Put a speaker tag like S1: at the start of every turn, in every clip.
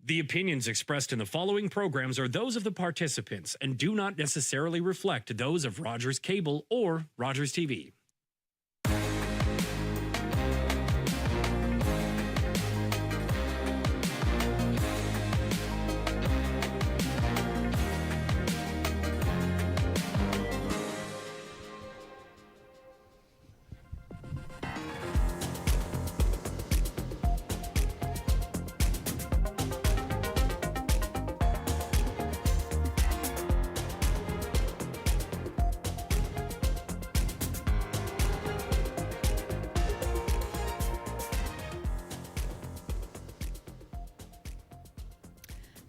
S1: The opinions expressed in the following programs are those of the participants and do not necessarily reflect those of Rogers Cable or Rogers TV.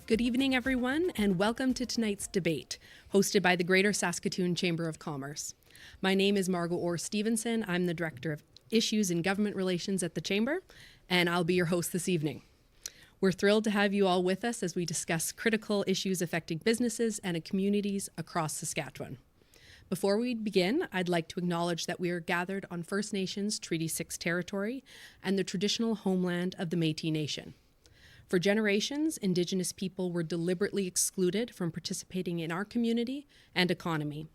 S2: Good evening, everyone, and welcome to tonight's debate, hosted by the Greater Saskatoon Chamber of Commerce. My name is Margot Orr-Stevenson. I'm the Director of Issues and Government Relations at the Chamber, and I'll be your host this evening. We're thrilled to have you all with us as we discuss critical issues affecting businesses and communities across Saskatchewan. Before we begin, I'd like to acknowledge that we are gathered on First Nations Treaty 6 territory and the traditional homeland of the Métis Nation. For generations, Indigenous people were deliberately excluded from participating in our community and economy.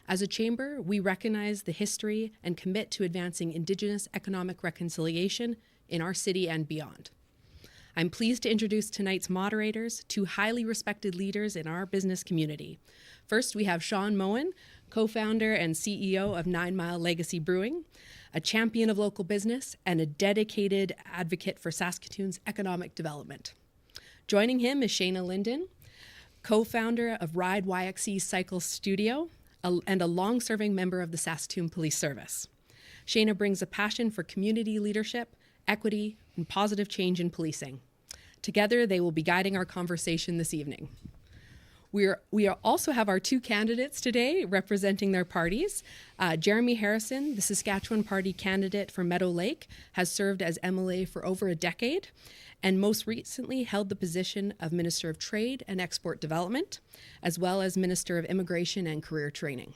S2: As a chamber, we recognize the history and commit to advancing Indigenous economic reconciliation in our city and beyond. I'm pleased to introduce tonight's moderators, two highly respected leaders in our business community. First, we have Sean Moen, co-founder and CEO of 9 Mile Legacy Brewing, a champion of local business and a dedicated advocate for Saskatoon's economic development. Joining him is Shayna Linden, co-founder of Ride YXE Cycle Studio and a long-serving member of the Saskatoon Police Service. Shayna brings a passion for community leadership, equity, and positive change in policing. Together, they will be guiding our conversation this evening. We also have our two candidates today representing their parties. Jeremy Harrison, the Saskatchewan Party candidate for Meadow Lake, has served as MLA for over a decade and most recently held the position of Minister of Trade and Export Development, as well as Minister of Immigration and Career Training.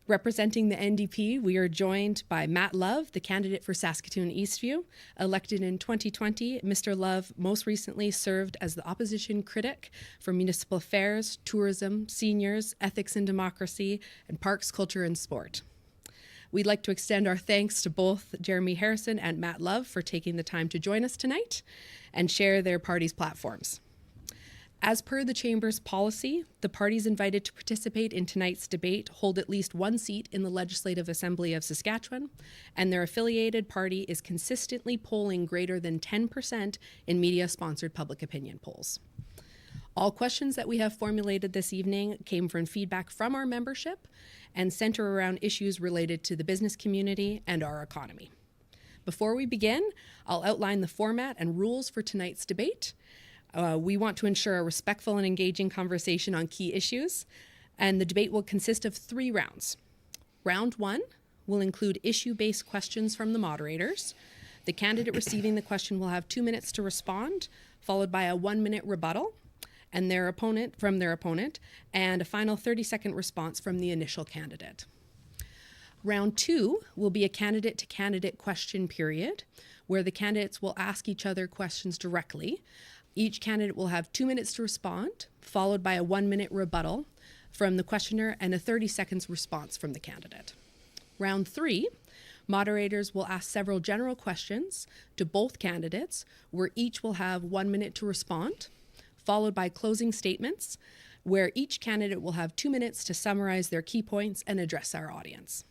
S2: Representing the NDP, we are joined by Matt Love, the candidate for Saskatoon Eastview. Elected in 2020, Mr. Love most recently served as the opposition critic for municipal affairs, tourism, seniors, ethics and democracy, and parks, culture, and sport. We'd like to extend our thanks to both Jeremy Harrison and Matt Love for taking the time to join us tonight and share their party's platforms. As per the Chamber's policy, the parties invited to participate in tonight's debate hold at least one seat in the Legislative Assembly of Saskatchewan, and their affiliated party is consistently polling greater than 10% in media-sponsored public opinion polls. All questions that we have formulated this evening came from feedback from our membership and center around issues related to the business community and our economy. Before we begin, I'll outline the format and rules for tonight's debate. We want to ensure a respectful and engaging conversation on key issues, and the debate will consist of 3 rounds. Round 1 will include issue-based questions from the moderators. The candidate receiving the question will have 2 minutes to respond, followed by a 1-minute rebuttal and their opponent, and a final 30-second response from the initial candidate. Round 2 will be a candidate-to-candidate question period, where the candidates will ask each other questions directly. Each candidate will have 2 minutes to respond, followed by a 1-minute rebuttal from the questioner and a 30 seconds response from the candidate. Round 3, moderators will ask several general questions to both candidates, where each will have 1 minute to respond, followed by closing statements, where each candidate will have 2 minutes to summarize their key points and address our audience.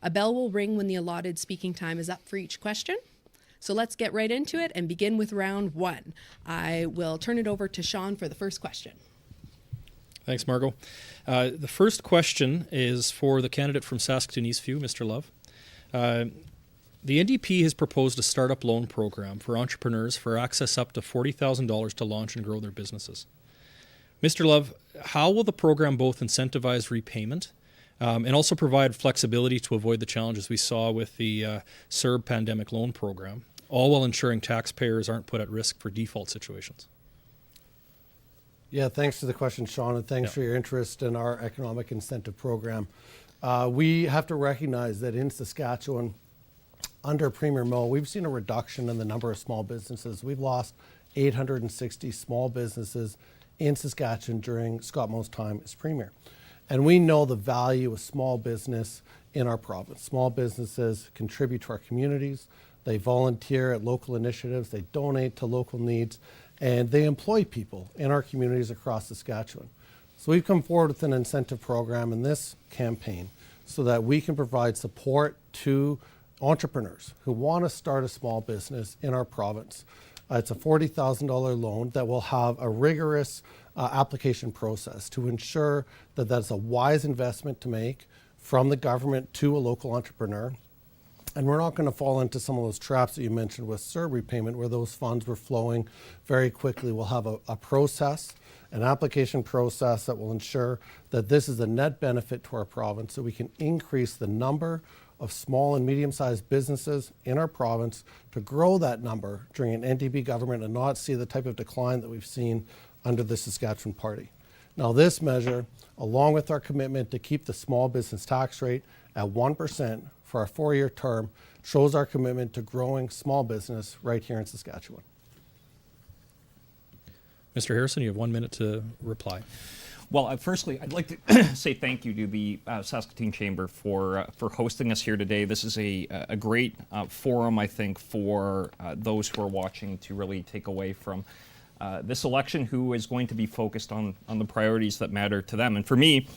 S2: A bell will ring when the allotted speaking time is up for each question. So let's get right into it and begin with round 1. I will turn it over to Sean for the first question.
S3: Thanks, Margot. The first question is for the candidate from Saskatoon Eastview, Mr. Love. The NDP has proposed a startup loan program for entrepreneurs for access up to $40,000 to launch and grow their businesses. Mr. Love, how will the program both incentivize repayment and also provide flexibility to avoid the challenges we saw with the CERB pandemic loan program, all while ensuring taxpayers aren't put at risk for default situations?
S4: Yeah, thanks for the question, Sean, and thanks for your interest in our economic incentive program. We have to recognize that in Saskatchewan, under Premier Moe, we've seen a reduction in the number of small businesses. We've lost 860 small businesses in Saskatchewan during Scott Moe's time as Premier. And we know the value of small business in our province. Small businesses contribute to our communities, they volunteer at local initiatives, they donate to local needs, and they employ people in our communities across Saskatchewan. So we've come forward with an incentive program in this campaign so that we can provide support to entrepreneurs who want to start a small business in our province. It's a $40,000 loan that will have a rigorous application process to ensure that that's a wise investment to make from the government to a local entrepreneur. And we're not going to fall into some of those traps that you mentioned with CERB repayment, where those funds were flowing very quickly. We'll have a process, an application process that will ensure that this is a net benefit to our province, so we can increase the number of small and medium-sized businesses in our province to grow that number during an NDP government and not see the type of decline that we've seen under the Saskatchewan Party. Now, this measure, along with our commitment to keep the small business tax rate at 1% for our 4-year term, shows our commitment to growing small business right here in Saskatchewan.
S3: Mr. Harrison, you have 1 minute to reply.
S5: Well, firstly, I'd like to say thank you to the Saskatoon Chamber for hosting us here today. This is a great forum, I think, for those who are watching to really take away from this election who is going to be focused on the priorities that matter to them. And for me,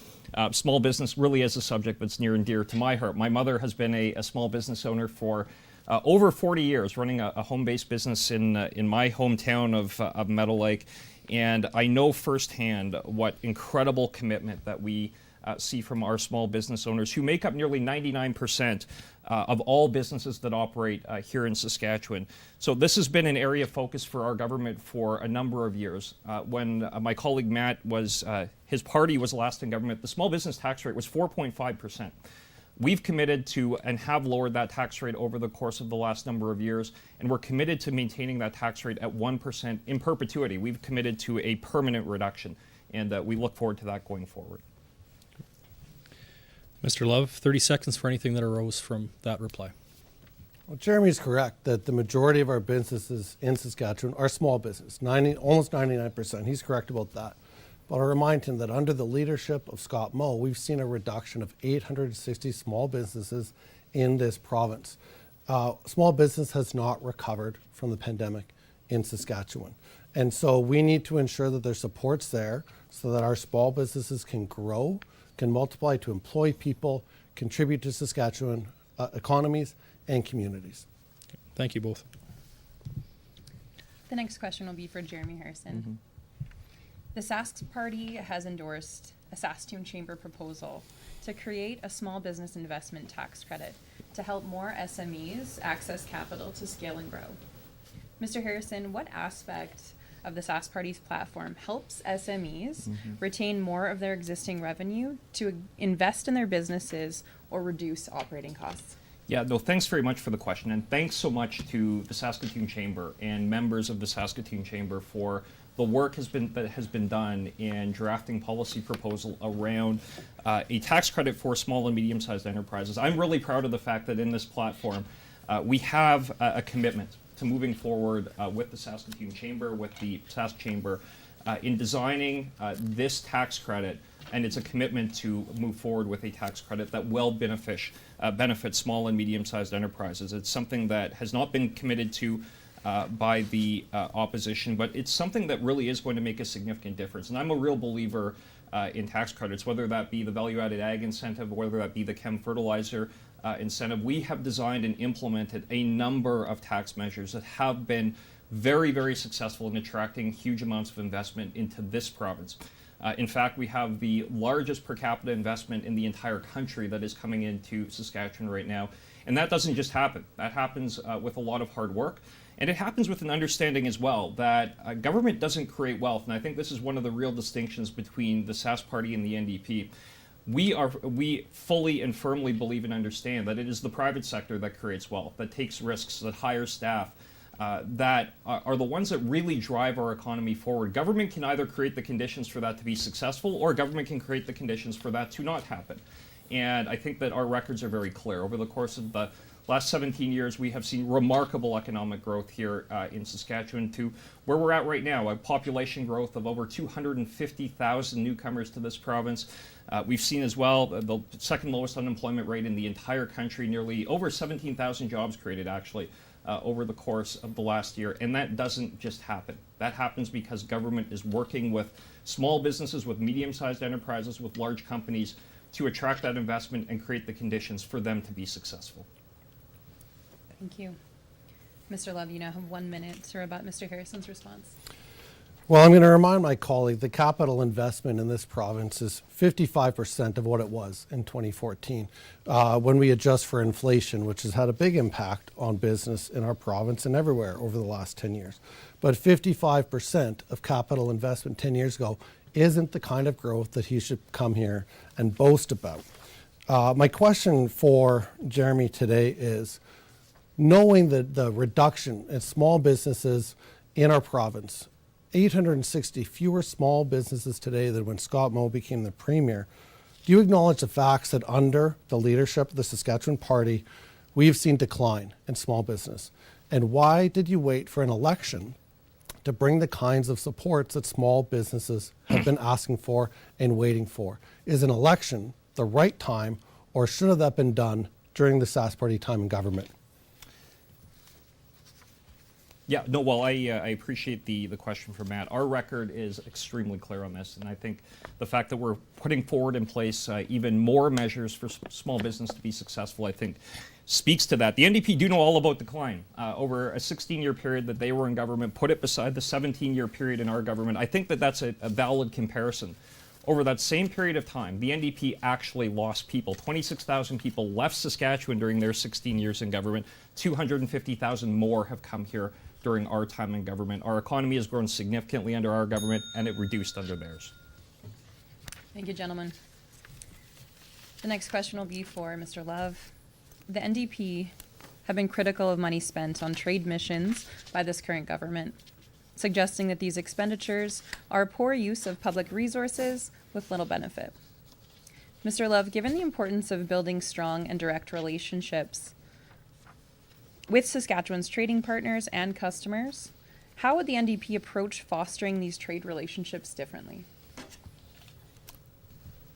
S5: small business really is a subject that's near and dear to my heart. My mother has been a small business owner for over 40 years, running a home-based business in my hometown of Meadow Lake. And I know firsthand what incredible commitment that we see from our small business owners, who make up nearly 99% of all businesses that operate here in Saskatchewan. So this has been an area of focus for our government for a number of years. When my colleague Matt his party was last in government, the small business tax rate was 4.5%. We've committed to and have lowered that tax rate over the course of the last number of years, and we're committed to maintaining that tax rate at 1% in perpetuity. We've committed to a permanent reduction, and we look forward to that going forward.
S3: Mr. Love, 30 seconds for anything that arose from that reply.
S4: Well, Jeremy's correct that the majority of our businesses in Saskatchewan are small business, almost 99%. He's correct about that. But I'll remind him that under the leadership of Scott Moe, we've seen a reduction of 860 small businesses in this province. Small business has not recovered from the pandemic in Saskatchewan. And so we need to ensure that there's supports there so that our small businesses can grow, can multiply to employ people, contribute to Saskatchewan economies and communities.
S3: Thank you both.
S6: The next question will be for Jeremy Harrison. The Sask Party has endorsed a Saskatoon Chamber proposal to create a small business investment tax credit to help more SMEs access capital to scale and grow. Mr. Harrison, what aspect of the Sask Party's platform helps SMEs retain more of their existing revenue to invest in their businesses or reduce operating costs?
S5: Yeah, no, thanks very much for the question, and thanks so much to the Saskatoon Chamber and members of the Saskatoon Chamber for the work that has been done in drafting policy proposal around a tax credit for small and medium-sized enterprises. I'm really proud of the fact that in this platform we have a commitment to moving forward with the Saskatoon Chamber, with the Sask Chamber, in designing this tax credit, and it's a commitment to move forward with a tax credit that will benefit small and medium-sized enterprises. It's something that has not been committed to by the opposition, but it's something that really is going to make a significant difference. And I'm a real believer in tax credits, whether that be the value-added ag incentive, or whether that be the chem fertilizer incentive. We have designed and implemented a number of tax measures that have been very, very successful in attracting huge amounts of investment into this province. In fact, we have the largest per capita investment in the entire country that is coming into Saskatchewan right now. And that doesn't just happen. That happens with a lot of hard work. And it happens with an understanding as well that government doesn't create wealth. And I think this is one of the real distinctions between the Sask Party and the NDP. We fully and firmly believe and understand that it is the private sector that creates wealth, that takes risks, that hires staff, that are the ones that really drive our economy forward. Government can either create the conditions for that to be successful, or government can create the conditions for that to not happen. And I think that our records are very clear. Over the course of the last 17 years, we have seen remarkable economic growth here in Saskatchewan to where we're at right now, a population growth of over 250,000 newcomers to this province. We've seen as well the second lowest unemployment rate in the entire country, nearly over 17,000 jobs created actually over the course of the last year. And that doesn't just happen. That happens because government is working with small businesses, with medium-sized enterprises, with large companies to attract that investment and create the conditions for them to be successful.
S6: Thank you. Mr. Love, you now have 1 minute to rebut Mr. Harrison's response.
S4: Well, I'm going to remind my colleague the capital investment in this province is 55% of what it was in 2014 when we adjust for inflation, which has had a big impact on business in our province and everywhere over the last 10 years. But 55% of capital investment 10 years ago isn't the kind of growth that he should come here and boast about. My question for Jeremy today is, knowing that the reduction in small businesses in our province, 860 fewer small businesses today than when Scott Moe became the premier, do you acknowledge the facts that under the leadership of the Saskatchewan Party, we have seen decline in small business? And why did you wait for an election to bring the kinds of supports that small businesses have been asking for and waiting for? Is an election the right time, or should have that been done during the Sask Party time in government?
S5: Yeah, no, well, I appreciate the question from Matt. Our record is extremely clear on this, and I think the fact that we're putting forward in place even more measures for small business to be successful, I think, speaks to that. The NDP do know all about decline. Over a 16-year period that they were in government, put it beside the 17-year period in our government. I think that that's a valid comparison. Over that same period of time, the NDP actually lost people. 26,000 people left Saskatchewan during their 16 years in government. 250,000 more have come here during our time in government. Our economy has grown significantly under our government, and it reduced under theirs.
S6: Thank you, gentlemen. The next question will be for Mr. Love. The NDP have been critical of money spent on trade missions by this current government, suggesting that these expenditures are a poor use of public resources with little benefit. Mr. Love, given the importance of building strong and direct relationships with Saskatchewan's trading partners and customers, how would the NDP approach fostering these trade relationships differently?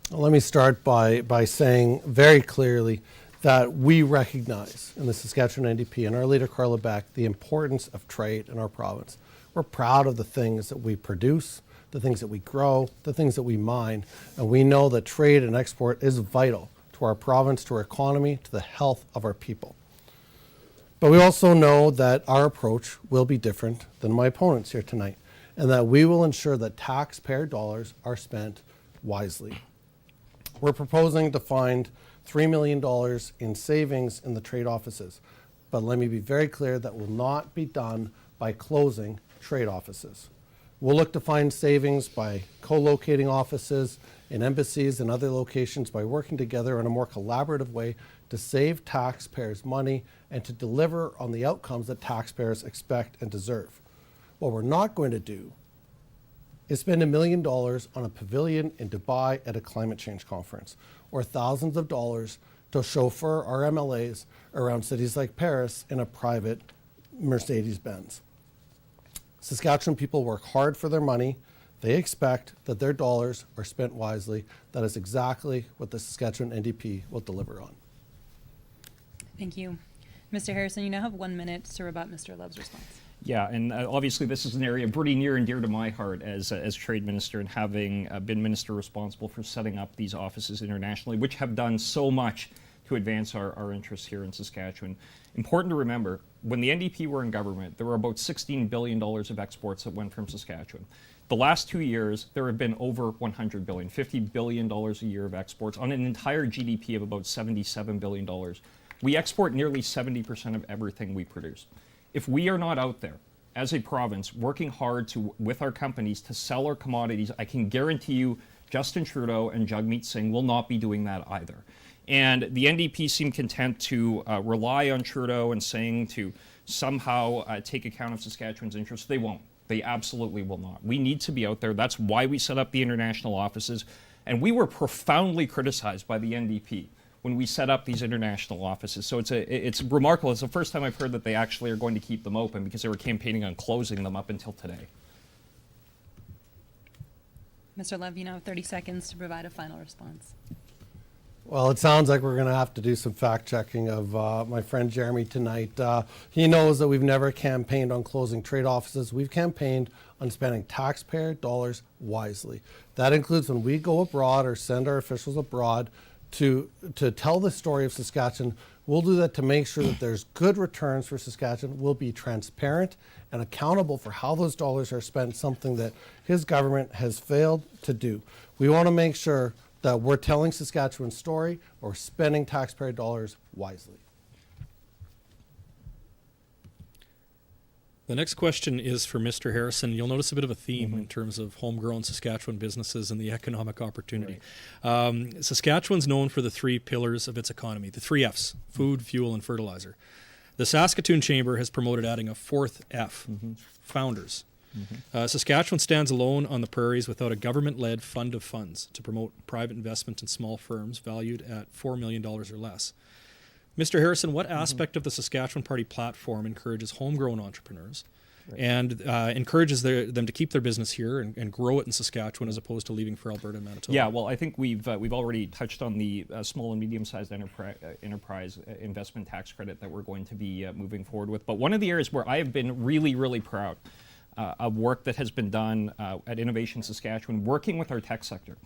S4: Well, let me start by saying very clearly that we recognize in the Saskatchewan NDP and our leader, Carla Beck, the importance of trade in our province. We're proud of the things that we produce, the things that we grow, the things that we mine, and we know that trade and export is vital to our province, to our economy, to the health of our people. But we also know that our approach will be different than my opponents here tonight, and that we will ensure that taxpayer dollars are spent wisely. We're proposing to find $3 million in savings in the trade offices, but let me be very clear, that will not be done by closing trade offices. We'll look to find savings by co-locating offices in embassies and other locations, by working together in a more collaborative way to save taxpayers money and to deliver on the outcomes that taxpayers expect and deserve. What we're not going to do is spend $1 million on a pavilion in Dubai at a climate change conference, or thousands of dollars to chauffeur our MLAs around cities like Paris in a private Mercedes-Benz. Saskatchewan people work hard for their money. They expect that their dollars are spent wisely. That is exactly what the Saskatchewan NDP will deliver on.
S6: Thank you. Mr. Harrison, you now have 1 minute to rebut Mr. Love's response.
S5: Yeah, and obviously this is an area pretty near and dear to my heart as trade minister, and having been minister responsible for setting up these offices internationally, which have done so much to advance our interests here in Saskatchewan. Important to remember, when the NDP were in government, there were about $16 billion of exports that went from Saskatchewan. The last 2 years, there have been over $100 billion, $50 billion a year of exports on an entire GDP of about $77 billion. We export nearly 70% of everything we produce. If we are not out there as a province working hard with our companies to sell our commodities, I can guarantee you Justin Trudeau and Jagmeet Singh will not be doing that either. And the NDP seem content to rely on Trudeau and saying to somehow take account of Saskatchewan's interests. They won't. They absolutely will not. We need to be out there. That's why we set up the international offices. And we were profoundly criticized by the NDP when we set up these international offices. So it's remarkable. It's the first time I've heard that they actually are going to keep them open, because they were campaigning on closing them up until today.
S6: Mr. Love, you now have 30 seconds to provide a final response.
S4: Well, it sounds like we're going to have to do some fact checking of my friend Jeremy tonight. He knows that we've never campaigned on closing trade offices. We've campaigned on spending taxpayer dollars wisely. That includes when we go abroad or send our officials abroad to tell the story of Saskatchewan. We'll do that to make sure that there's good returns for Saskatchewan. We'll be transparent and accountable for how those dollars are spent, something that his government has failed to do. We want to make sure that we're telling Saskatchewan's story or spending taxpayer dollars wisely.
S3: The next question is for Mr. Harrison. You'll notice a bit of a theme in terms of homegrown Saskatchewan businesses and the economic opportunity. Right. Saskatchewan's known for the 3 pillars of its economy, the 3 Fs, food, fuel, and fertilizer. The Saskatoon Chamber has promoted adding a 4th F, founders. Saskatchewan stands alone on the prairies without a government-led fund of funds to promote private investment in small firms valued at $4 million or less. Mr. Harrison, what aspect of the Saskatchewan Party platform encourages homegrown entrepreneurs and encourages them to keep their business here and grow it in Saskatchewan as opposed to leaving for Alberta and Manitoba?
S5: Yeah, well, I think we've already touched on the small and medium-sized enterprise investment tax credit that we're going to be moving forward with. But one of the areas where I have been really, really proud of work that has been done at Innovation Saskatchewan, working with our tech sector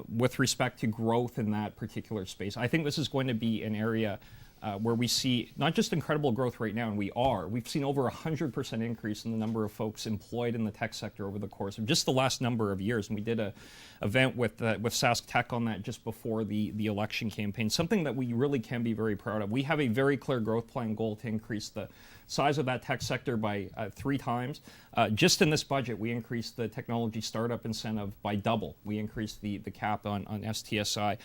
S5: with respect to growth in that particular space. I think this is going to be an area where we see not just incredible growth right now, and we've seen over 100% increase in the number of folks employed in the tech sector over the course of just the last number of years. And we did an event with Sask Tech on that just before the election campaign, something that we really can be very proud of. We have a very clear growth plan goal to increase the size of that tech sector by 3 times. Just in this budget, we increased the technology startup incentive by double. We increased the cap on STSI.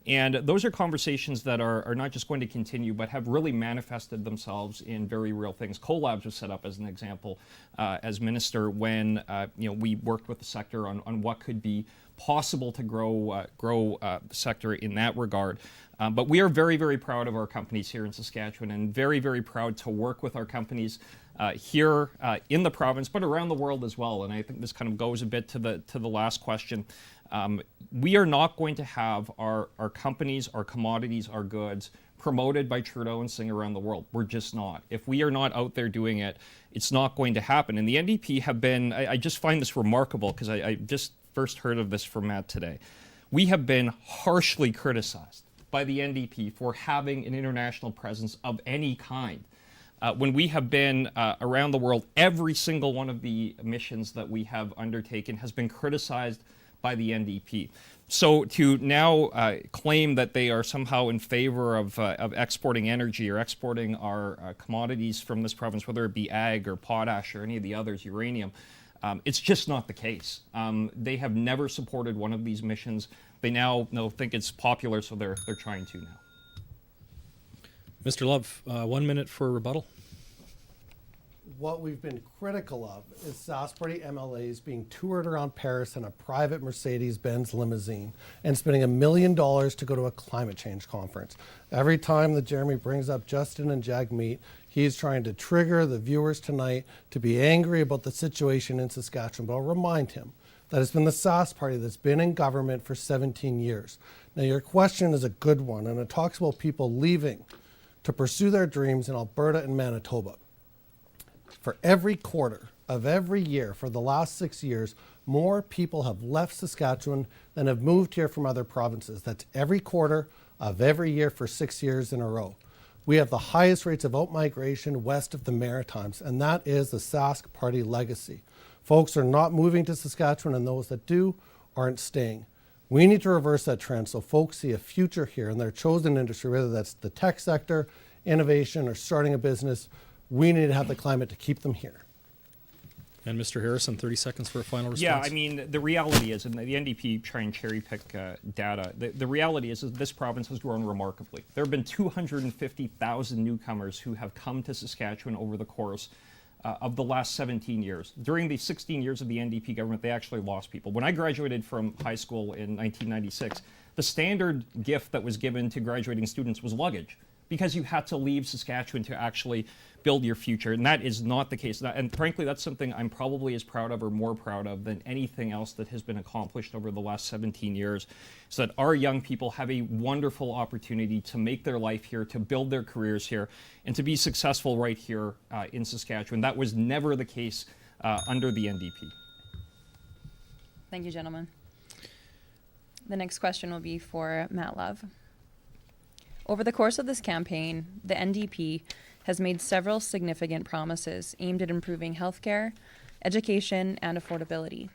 S5: And those are conversations that are not just going to continue, but have really manifested themselves in very real things. CoLabs was set up as an example as minister when we worked with the sector on what could be possible to grow the sector in that regard. But we are very, very proud of our companies here in Saskatchewan, and very, very proud to work with our companies here in the province, but around the world as well. And I think this kind of goes a bit to the last question. We are not going to have our companies, our commodities, our goods promoted by Trudeau and Singh around the world. We're just not. If we are not out there doing it, it's not going to happen. And the NDP have been, I just find this remarkable because I just first heard of this from Matt today. We have been harshly criticized by the NDP for having an international presence of any kind. When we have been around the world, every single one of the missions that we have undertaken has been criticized by the NDP. So to now claim that they are somehow in favor of exporting energy or exporting our commodities from this province, whether it be ag or potash or any of the others, uranium, it's just not the case. They have never supported one of these missions. They now think it's popular, so they're trying to now.
S3: Mr. Love, 1 minute for rebuttal.
S4: What we've been critical of is Sask Party MLAs being toured around Paris in a private Mercedes-Benz limousine and spending $1 million to go to a climate change conference. Every time that Jeremy brings up Justin and Jagmeet, he's trying to trigger the viewers tonight to be angry about the situation in Saskatchewan. But I'll remind him that it's been the Sask Party that's been in government for 17 years. Now, your question is a good one, and it talks about people leaving to pursue their dreams in Alberta and Manitoba. For every quarter of every year for the last 6 years, more people have left Saskatchewan than have moved here from other provinces. That's every quarter of every year for 6 years in a row. We have the highest rates of out-migration west of the Maritimes, and that is the Sask Party legacy. Folks are not moving to Saskatchewan, and those that do aren't staying. We need to reverse that trend so folks see a future here in their chosen industry, whether that's the tech sector, innovation, or starting a business. We need to have the climate to keep them here.
S3: And Mr. Harrison, 30 seconds for a final response.
S5: Yeah, I mean, the reality is, and the NDP try and cherry pick data, the reality is that this province has grown remarkably. There have been 250,000 newcomers who have come to Saskatchewan over the course of the last 17 years. During the 16 years of the NDP government, they actually lost people. When I graduated from high school in 1996, the standard gift that was given to graduating students was luggage, because you had to leave Saskatchewan to actually build your future. And that is not the case. And frankly, that's something I'm probably as proud of or more proud of than anything else that has been accomplished over the last 17 years, so that our young people have a wonderful opportunity to make their life here, to build their careers here, and to be successful right here in Saskatchewan. That was never the case under the NDP.
S6: Thank you, gentlemen. The next question will be for Matt Love. Over the course of this campaign, the NDP has made several significant promises aimed at improving healthcare, education, and affordability.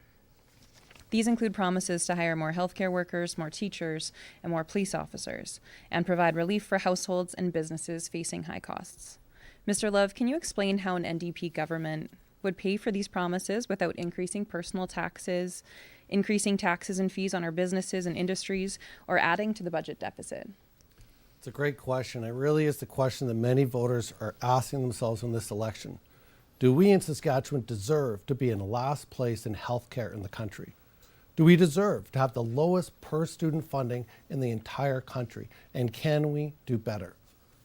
S6: These include promises to hire more healthcare workers, more teachers, and more police officers, and provide relief for households and businesses facing high costs. Mr. Love, can you explain how an NDP government would pay for these promises without increasing personal taxes, increasing taxes and fees on our businesses and industries, or adding to the budget deficit?
S4: It's a great question. It really is the question that many voters are asking themselves in this election. Do we in Saskatchewan deserve to be in last place in healthcare in the country? Do we deserve to have the lowest per student funding in the entire country? And can we do better?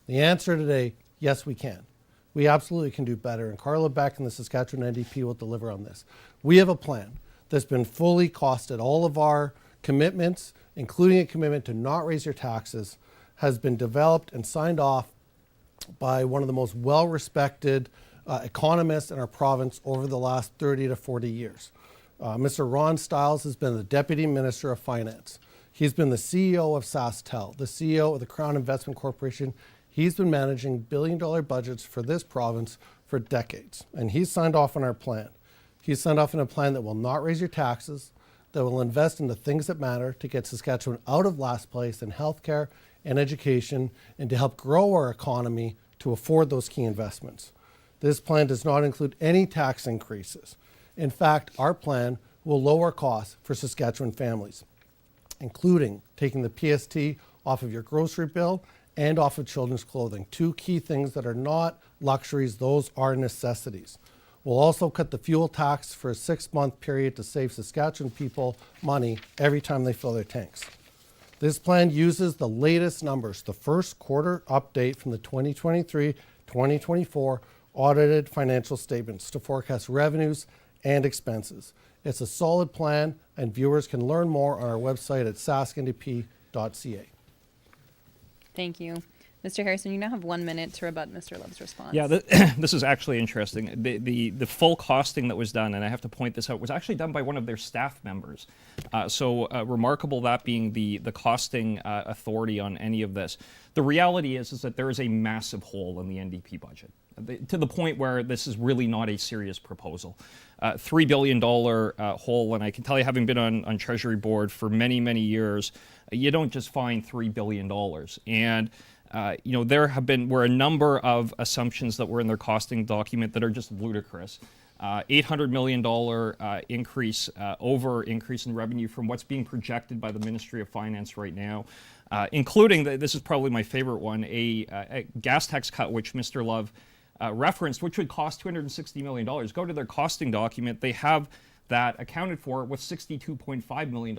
S4: The answer today, yes, we can. We absolutely can do better. And Carla Beck and the Saskatchewan NDP will deliver on this. We have a plan that's been fully costed. All of our commitments, including a commitment to not raise your taxes, has been developed and signed off by one of the most well-respected economists in our province over the last 30 to 40 years. Mr. Ron Stiles has been the Deputy Minister of Finance. He's been the CEO of SaskTel, the CEO of the Crown Investment Corporation. He's been managing billion-dollar budgets for this province for decades, and he's signed off on our plan. He's signed off on a plan that will not raise your taxes, that will invest in the things that matter to get Saskatchewan out of last place in healthcare and education, and to help grow our economy to afford those key investments. This plan does not include any tax increases. In fact, our plan will lower costs for Saskatchewan families, including taking the PST off of your grocery bill and off of children's clothing. Two key things that are not luxuries, those are necessities. We'll also cut the fuel tax for a 6-month period to save Saskatchewan people money every time they fill their tanks. This plan uses the latest numbers, the first quarter update from the 2023-2024 audited financial statements to forecast revenues and expenses. It's a solid plan, and viewers can learn more on our website at saskndp.ca.
S6: Thank you. Mr. Harrison, you now have 1 minute to rebut Mr. Love's response.
S5: Yeah, this is actually interesting. The full costing that was done, and I have to point this out, was actually done by one of their staff members. So remarkable, that being the costing authority on any of this. The reality is that there is a massive hole in the NDP budget, to the point where this is really not a serious proposal. $3 billion hole, and I can tell you, having been on Treasury Board for many, many years, you don't just find $3 billion. And there were a number of assumptions that were in their costing document that are just ludicrous. $800 million increase in revenue from what's being projected by the Ministry of Finance right now, including, this is probably my favorite one, a gas tax cut, which Mr. Love referenced, which would cost $260 million. Go to their costing document. They have that accounted for with $62.5 million,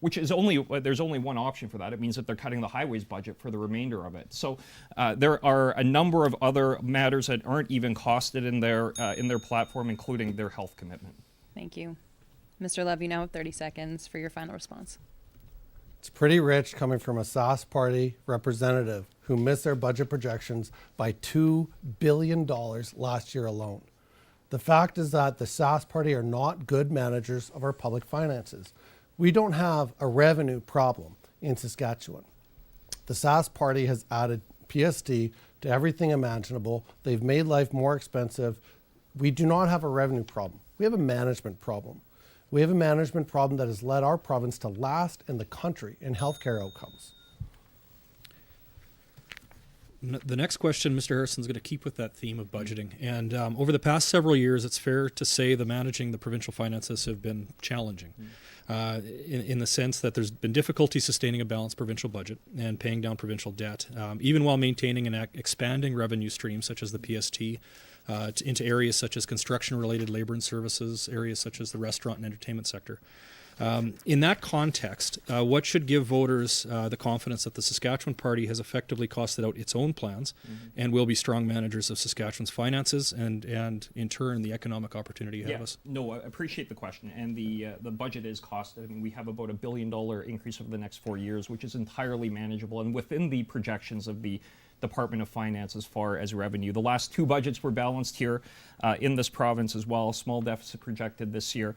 S5: which is there's only one option for that. It means that they're cutting the highways budget for the remainder of it. So there are a number of other matters that aren't even costed in their platform, including their health commitment.
S6: Thank you. Mr. Love, you now have 30 seconds for your final response.
S4: It's pretty rich coming from a Sask Party representative who missed their budget projections by $2 billion last year alone. The fact is that the Sask Party are not good managers of our public finances. We don't have a revenue problem in Saskatchewan. The Sask Party has added PST to everything imaginable. They've made life more expensive. We do not have a revenue problem. We have a management problem. We have a management problem that has led our province to last in the country in healthcare outcomes.
S3: The next question, Mr. Harrison, is going to keep with that theme of budgeting. And over the past several years, it's fair to say the managing the provincial finances have been challenging in the sense that there's been difficulty sustaining a balanced provincial budget and paying down provincial debt, even while maintaining and expanding revenue streams such as the PST, into areas such as construction-related labor and services, areas such as the restaurant and entertainment sector. In that context, what should give voters the confidence that the Saskatchewan Party has effectively costed out its own plans and will be strong managers of Saskatchewan's finances and in turn, the economic opportunity ahead of us?
S5: No, I appreciate the question. And the budget is costed. I mean, we have about $1 billion increase over the next 4 years, which is entirely manageable and within the projections of the Department of Finance as far as revenue. The last 2 budgets were balanced here in this province as well. Small deficit projected this year.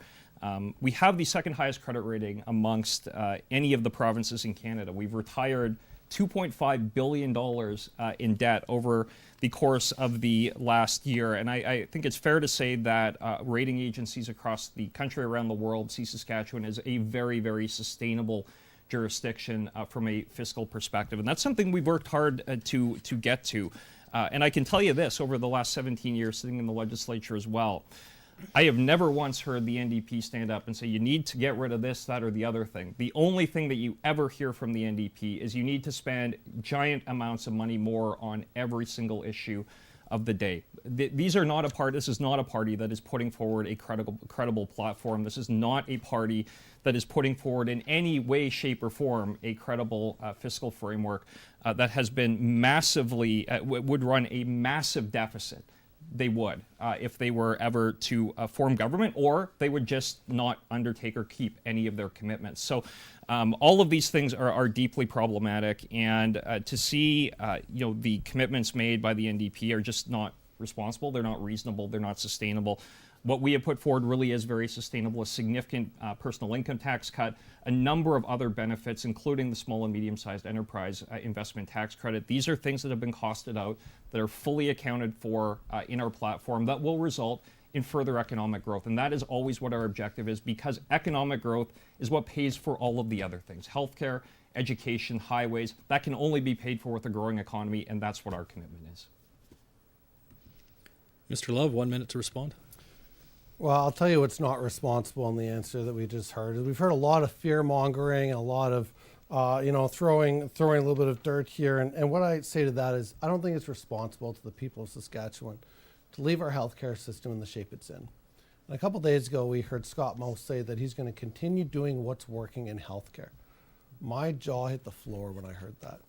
S5: We have the second highest credit rating amongst any of the provinces in Canada. We've retired $2.5 billion in debt over the course of the last year. And I think it's fair to say that rating agencies across the country, around the world, see Saskatchewan as a very, very sustainable jurisdiction from a fiscal perspective. And that's something we've worked hard to get to. And I can tell you this, over the last 17 years sitting in the legislature as well, I have never once heard the NDP stand up and say, you need to get rid of this, that, or the other thing. The only thing that you ever hear from the NDP is you need to spend giant amounts of money more on every single issue of the day. This is not a party that is putting forward a credible platform. This is not a party that is putting forward in any way, shape, or form a credible fiscal framework that has been massively, would run a massive deficit. They would if they were ever to form government, or they would just not undertake or keep any of their commitments. So all of these things are deeply problematic, and to see the commitments made by the NDP are just not responsible. They're not reasonable. They're not sustainable. What we have put forward really is very sustainable: a significant personal income tax cut, a number of other benefits, including the small and medium-sized enterprise investment tax credit. These are things that have been costed out, that are fully accounted for in our platform, that will result in further economic growth. And that is always what our objective is, because economic growth is what pays for all of the other things: healthcare, education, highways. That can only be paid for with a growing economy, and that's what our commitment is.
S3: Mr. Love, 1 minute to respond.
S4: Well, I'll tell you what's not responsible in the answer that we just heard. We've heard a lot of fear mongering, a lot of, throwing a little bit of dirt here. And what I say to that is, I don't think it's responsible to the people of Saskatchewan to leave our healthcare system in the shape it's in. And a couple days ago, we heard Scott Moe say that he's going to continue doing what's working in healthcare. My jaw hit the floor when I heard that.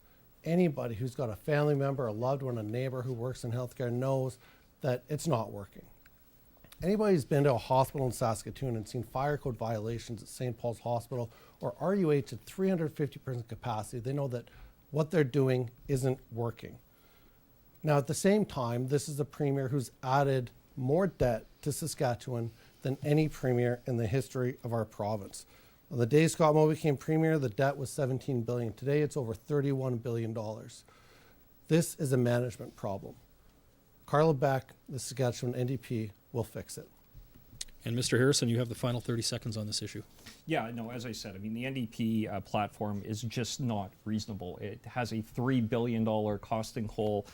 S4: Anybody who's got a family member, a loved one, a neighbor who works in healthcare knows that it's not working. Anybody who's been to a hospital in Saskatoon and seen fire code violations at St. Paul's Hospital or RUH at 350% capacity, they know that what they're doing isn't working. Now, at the same time, this is a premier who's added more debt to Saskatchewan than any premier in the history of our province. On the day Scott Moe became premier, the debt was $17 billion. Today, it's over $31 billion. This is a management problem. Carla Beck, the Saskatchewan NDP, will fix it.
S3: And Mr. Harrison, you have the final 30 seconds on this issue.
S5: Yeah, no, as I said, I mean, the NDP platform is just not reasonable. It has a $3 billion costing hole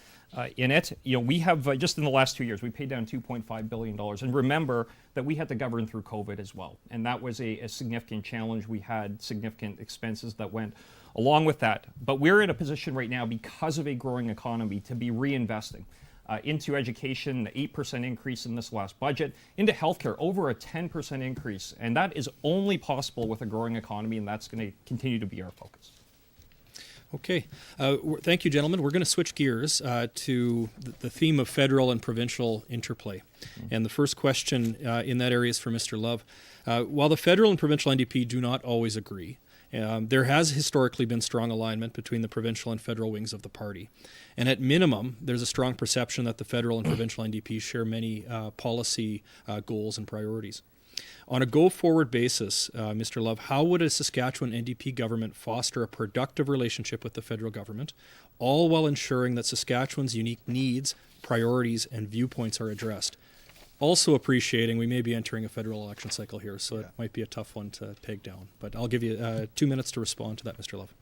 S5: in it. We have, just in the last 2 years, we paid down $2.5 billion. And remember that we had to govern through COVID as well. And that was a significant challenge. We had significant expenses that went along with that. But we're in a position right now, because of a growing economy, to be reinvesting. Into education, 8% increase in this last budget, into healthcare, over a 10% increase. And that is only possible with a growing economy, and that's going to continue to be our focus.
S3: Okay. Thank you, gentlemen. We're going to switch gears to the theme of federal and provincial interplay. And the first question in that area is for Mr. Love. While the federal and provincial NDP do not always agree, there has historically been strong alignment between the provincial and federal wings of the party. And at minimum, there's a strong perception that the federal and provincial NDP share many policy goals and priorities. On a go-forward basis, Mr. Love, how would a Saskatchewan NDP government foster a productive relationship with the federal government, all while ensuring that Saskatchewan's unique needs, priorities, and viewpoints are addressed? Also appreciating we may be entering a federal election cycle here, so it might be a tough one to peg down. But I'll give you 2 minutes to respond to that, Mr. Love.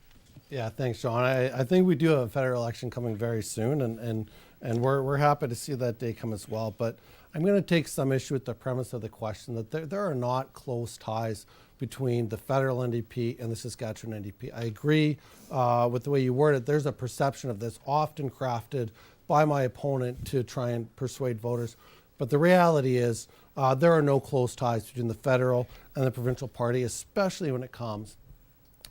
S4: Yeah, thanks, John. I think we do have a federal election coming very soon, and we're happy to see that day come as well. But I'm going to take some issue with the premise of the question that there are not close ties between the federal NDP and the Saskatchewan NDP. I agree with the way you word it. There's a perception of this, often crafted by my opponent to try and persuade voters. But the reality is there are no close ties between the federal and the provincial party, especially when it comes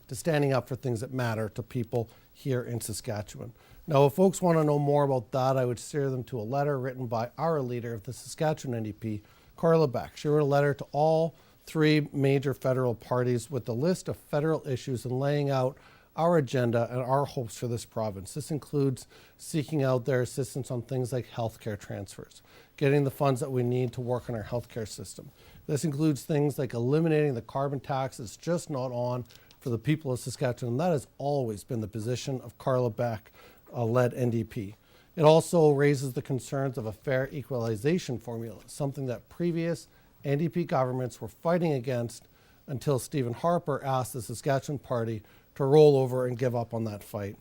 S4: to standing up for things that matter to people here in Saskatchewan. Now, if folks want to know more about that, I would steer them to a letter written by our leader of the Saskatchewan NDP, Carla Beck. She wrote a letter to all three major federal parties with a list of federal issues and laying out our agenda and our hopes for this province. This includes seeking out their assistance on things like healthcare transfers, getting the funds that we need to work on our healthcare system. This includes things like eliminating the carbon tax. It's just not on for the people of Saskatchewan. And that has always been the position of Carla Beck led NDP. It also raises the concerns of a fair equalization formula, something that previous NDP governments were fighting against until Stephen Harper asked the Saskatchewan Party to roll over and give up on that fight.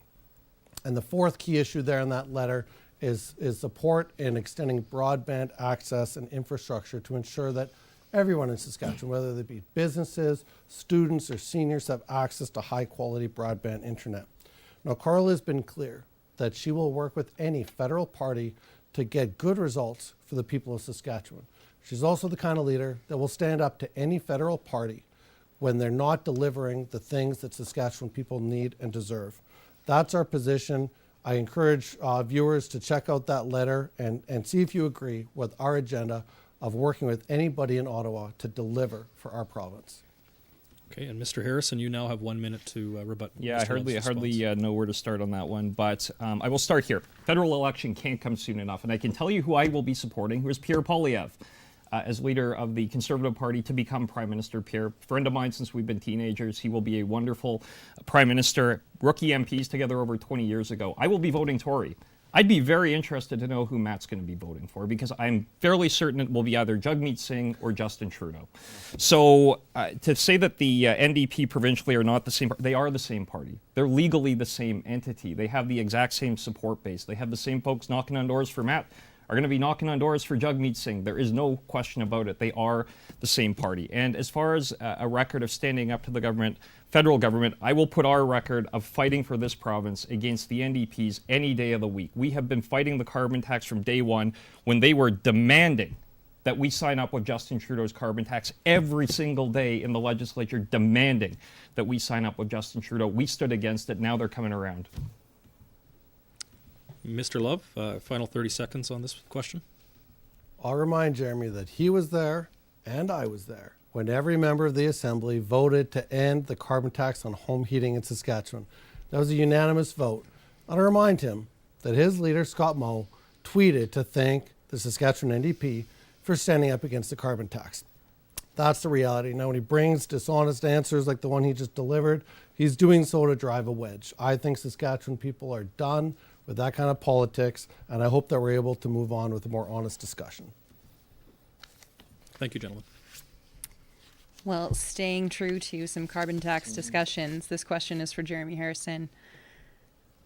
S4: And the fourth key issue there in that letter is support in extending broadband access and infrastructure to ensure that everyone in Saskatchewan, whether they be businesses, students, or seniors, have access to high-quality broadband internet. Now, Carla has been clear that she will work with any federal party to get good results for the people of Saskatchewan. She's also the kind of leader that will stand up to any federal party when they're not delivering the things that Saskatchewan people need and deserve. That's our position. I encourage viewers to check out that letter and see if you agree with our agenda of working with anybody in Ottawa to deliver for our province.
S3: Okay, and Mr. Harrison, you now have 1 minute to rebut.
S5: Yeah,
S3: Mr.
S5: I hardly know where to start on that one, but I will start here. Federal election can't come soon enough, and I can tell you who I will be supporting, who is Pierre Poilievre. As leader of the Conservative Party to become Prime Minister. Pierre, friend of mine since we've been teenagers. He will be a wonderful Prime Minister. Rookie MPs together over 20 years ago. I will be voting Tory. I'd be very interested to know who Matt's going to be voting for, because I'm fairly certain it will be either Jagmeet Singh or Justin Trudeau. So to say that the NDP provincially are not the same, they are the same party. They're legally the same entity. They have the exact same support base. They have the same folks knocking on doors for Matt are going to be knocking on doors for Jagmeet Singh. There is no question about it. They are the same party. And as far as a record of standing up to the government, federal government, I will put our record of fighting for this province against the NDPs any day of the week. We have been fighting the carbon tax from day one when they were demanding that we sign up with Justin Trudeau's carbon tax every single day in the legislature, demanding that we sign up with Justin Trudeau. We stood against it. Now they're coming around.
S3: Mr. Love, final 30 seconds on this question.
S4: I'll remind Jeremy that he was there and I was there when every member of the Assembly voted to end the carbon tax on home heating in Saskatchewan. That was a unanimous vote. I'll remind him that his leader, Scott Moe, tweeted to thank the Saskatchewan NDP for standing up against the carbon tax. That's the reality. Now, when he brings dishonest answers like the one he just delivered, he's doing so to drive a wedge. I think Saskatchewan people are done with that kind of politics, and I hope that we're able to move on with a more honest discussion.
S3: Thank you, gentlemen.
S6: Well, staying true to some carbon tax discussions, this question is for Jeremy Harrison.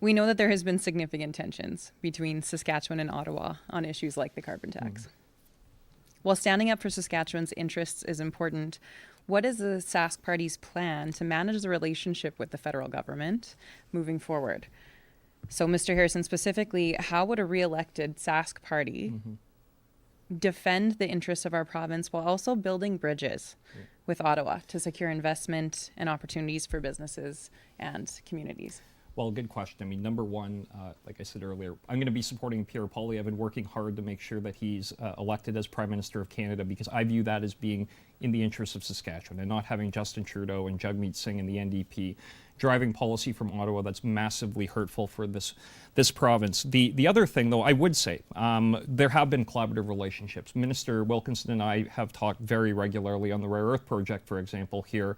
S6: We know that there has been significant tensions between Saskatchewan and Ottawa on issues like the carbon tax. While standing up for Saskatchewan's interests is important, what is the Sask Party's plan to manage the relationship with the federal government moving forward? So, Mr. Harrison, specifically, how would a re-elected Sask Party defend the interests of our province while also building bridges with Ottawa to secure investment and opportunities for businesses and communities?
S5: Well, good question. I mean, number one, like I said earlier, I'm going to be supporting Pierre Poilievre and working hard to make sure that he's elected as Prime Minister of Canada, because I view that as being in the interests of Saskatchewan and not having Justin Trudeau and Jagmeet Singh and the NDP driving policy from Ottawa that's massively hurtful for this province. The other thing, though, I would say, there have been collaborative relationships. Minister Wilkinson and I have talked very regularly on the rare earth project, for example, here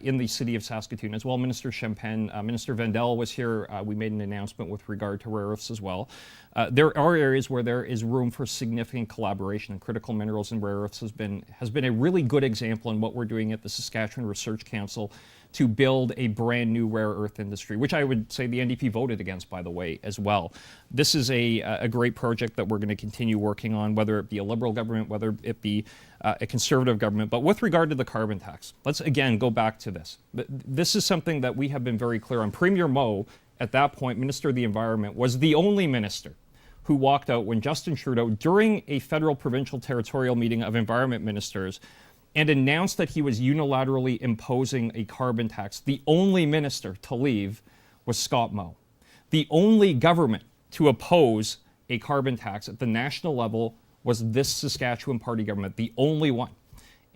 S5: in the city of Saskatoon as well. Minister Champagne, Minister Vandel was here. We made an announcement with regard to rare earths as well. There are areas where there is room for significant collaboration, and critical minerals and rare earths has been a really good example in what we're doing at the Saskatchewan Research Council to build a brand new rare earth industry, which I would say the NDP voted against, by the way, as well. This is a great project that we're going to continue working on, whether it be a Liberal government, whether it be a Conservative government. But with regard to the carbon tax, let's again go back to this. This is something that we have been very clear on. Premier Moe, at that point, Minister of the Environment, was the only minister who walked out when Justin Trudeau, during a federal provincial territorial meeting of environment ministers, and announced that he was unilaterally imposing a carbon tax. The only minister to leave was Scott Moe. The only government to oppose a carbon tax at the national level was this Saskatchewan party government, the only one.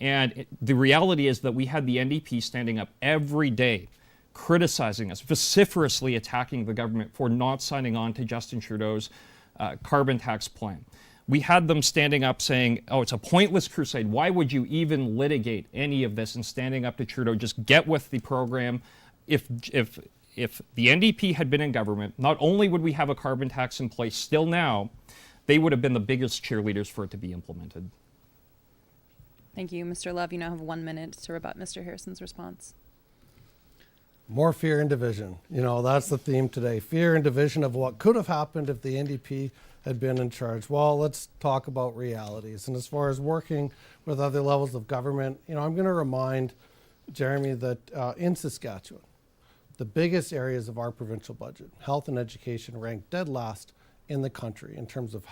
S5: And the reality is that we had the NDP standing up every day, criticizing us, vociferously attacking the government for not signing on to Justin Trudeau's carbon tax plan. We had them standing up saying, oh, it's a pointless crusade. Why would you even litigate any of this? And standing up to Trudeau, just get with the program. If the NDP had been in government, not only would we have a carbon tax in place still now, they would have been the biggest cheerleaders for it to be implemented.
S6: Thank you. Mr. Love, you now have 1 minute to rebut Mr. Harrison's response.
S4: More fear and division. You know, that's the theme today. Fear and division of what could have happened if the NDP had been in charge. Well, let's talk about realities. And as far as working with other levels of government, you know, I'm going to remind Jeremy that in Saskatchewan, the biggest areas of our provincial budget, health and education, ranked dead last in the country in terms of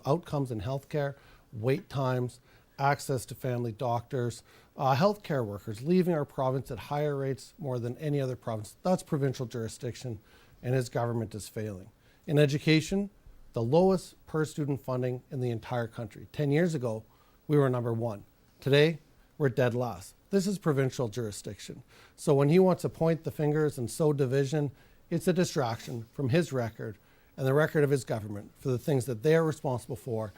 S4: outcomes in healthcare, wait times, access to family doctors, healthcare workers leaving our province at higher rates more than any other province. That's provincial jurisdiction, and his government is failing. In education, the lowest per student funding in the entire country. 10 years ago, we were number one. Today, we're dead last. This is provincial jurisdiction. So when he wants to point the fingers and sow division, it's a distraction from his record and the record of his government for the things that they are responsible for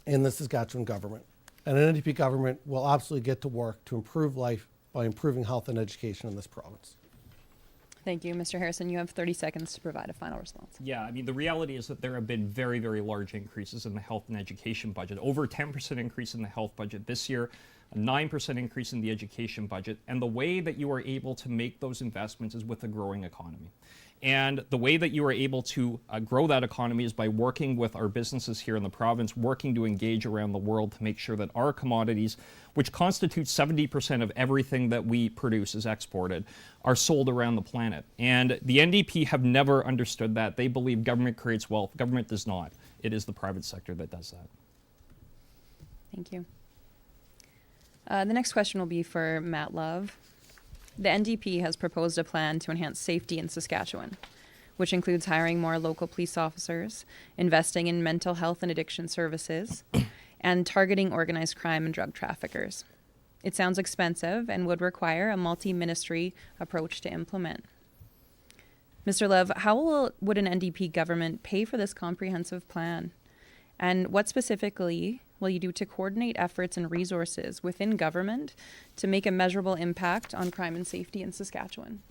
S4: in the Saskatchewan government. And an NDP government will absolutely get to work to improve life by improving health and education in this province.
S6: Thank you. Mr. Harrison, you have 30 seconds to provide a final response.
S5: Yeah, I mean, the reality is that there have been very, very large increases in the health and education budget. Over 10% increase in the health budget this year, a 9% increase in the education budget. And the way that you are able to make those investments is with a growing economy. And the way that you are able to grow that economy is by working with our businesses here in the province, working to engage around the world to make sure that our commodities, which constitute 70% of everything that we produce is exported, are sold around the planet. And the NDP have never understood that. They believe government creates wealth. Government does not. It is the private sector that does that.
S6: Thank you. The next question will be for Matt Love. The NDP has proposed a plan to enhance safety in Saskatchewan, which includes hiring more local police officers, investing in mental health and addiction services, and targeting organized crime and drug traffickers. It sounds expensive and would require a multi-ministry approach to implement. Mr. Love, how would an NDP government pay for this comprehensive plan? And what specifically will you do to coordinate efforts and resources within government to make a measurable impact on crime and safety in Saskatchewan?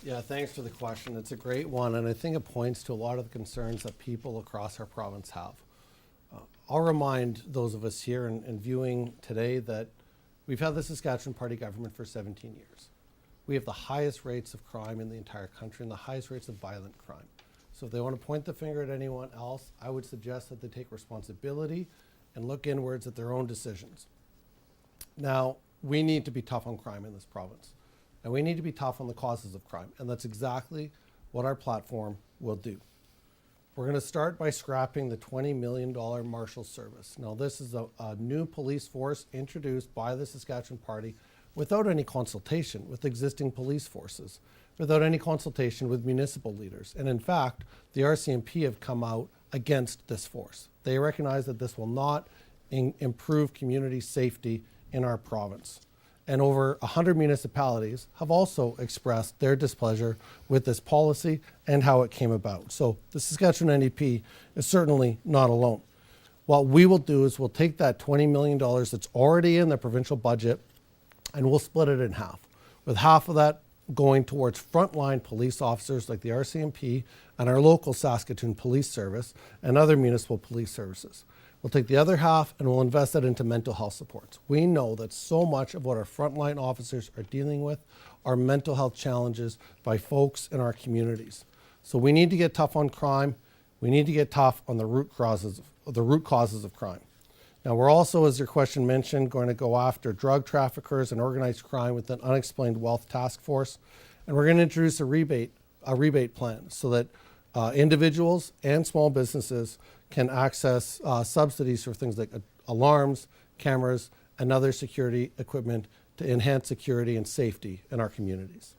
S4: Yeah, thanks for the question. It's a great one, and I think it points to a lot of the concerns that people across our province have. I'll remind those of us here and viewing today that we've had the Saskatchewan Party government for 17 years. We have the highest rates of crime in the entire country and the highest rates of violent crime. So if they want to point the finger at anyone else, I would suggest that they take responsibility and look inwards at their own decisions. Now, we need to be tough on crime in this province, and we need to be tough on the causes of crime, and that's exactly what our platform will do. We're going to start by scrapping the $20 million Marshal Service. Now, this is a new police force introduced by the Saskatchewan Party without any consultation with existing police forces, without any consultation with municipal leaders. And in fact, the RCMP have come out against this force. They recognize that this will not improve community safety in our province. And over 100 municipalities have also expressed their displeasure with this policy and how it came about. So the Saskatchewan NDP is certainly not alone. What we will do is we'll take that $20 million that's already in the provincial budget and we'll split it in half, with half of that going towards frontline police officers like the RCMP and our local Saskatoon Police Service and other municipal police services. We'll take the other half and we'll invest that into mental health supports. We know that so much of what our frontline officers are dealing with are mental health challenges by folks in our communities. So we need to get tough on crime. We need to get tough on the root causes of crime. Now, we're also, as your question mentioned, going to go after drug traffickers and organized crime with an unexplained wealth task force. And we're going to introduce a rebate plan so that individuals and small businesses can access subsidies for things like alarms, cameras, and other security equipment to enhance security and safety in our communities.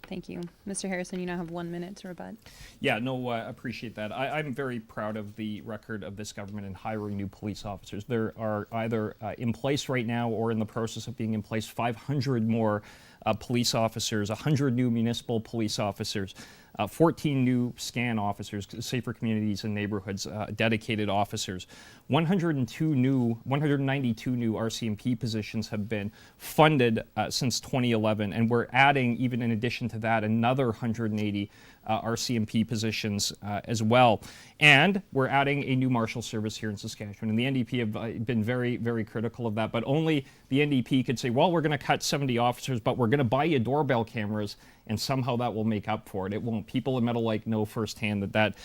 S6: Thank you. Mr. Harrison, you now have 1 minute to rebut.
S5: Yeah, no, I appreciate that. I'm very proud of the record of this government in hiring new police officers. There are either in place right now or in the process of being in place 500 more police officers, 100 new municipal police officers, 14 new SCAN officers, Safer Communities and Neighborhoods, dedicated officers. 192 new RCMP positions have been funded since 2011, and we're adding, even in addition to that, another 180 RCMP positions as well. And we're adding a new marshal service here in Saskatchewan. And the NDP have been very, very critical of that. But only the NDP could say, well, we're going to cut 70 officers, but we're going to buy you doorbell cameras, and somehow that will make up for it. It won't. People in Meadow Lake know firsthand that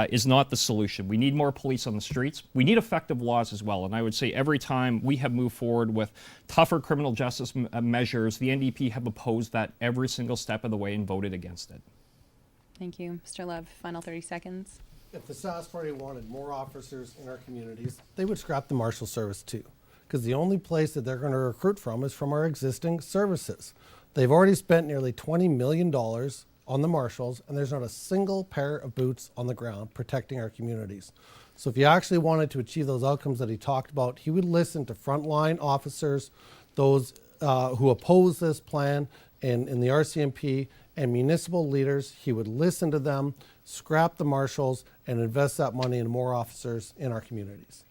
S5: is not the solution. We need more police on the streets. We need effective laws as well. And I would say every time we have moved forward with tougher criminal justice measures, the NDP have opposed that every single step of the way and voted against it.
S6: Thank you. Mr. Love, final 30 seconds.
S4: If the Sask Party wanted more officers in our communities, they would scrap the Marshal Service too, because the only place that they're going to recruit from is from our existing services. They've already spent nearly $20 million on the Marshals, and there's not a single pair of boots on the ground protecting our communities. So if you actually wanted to achieve those outcomes that he talked about, he would listen to frontline officers, those who oppose this plan in the RCMP, and municipal leaders. He would listen to them, scrap the marshals, and invest that money in more officers in our communities.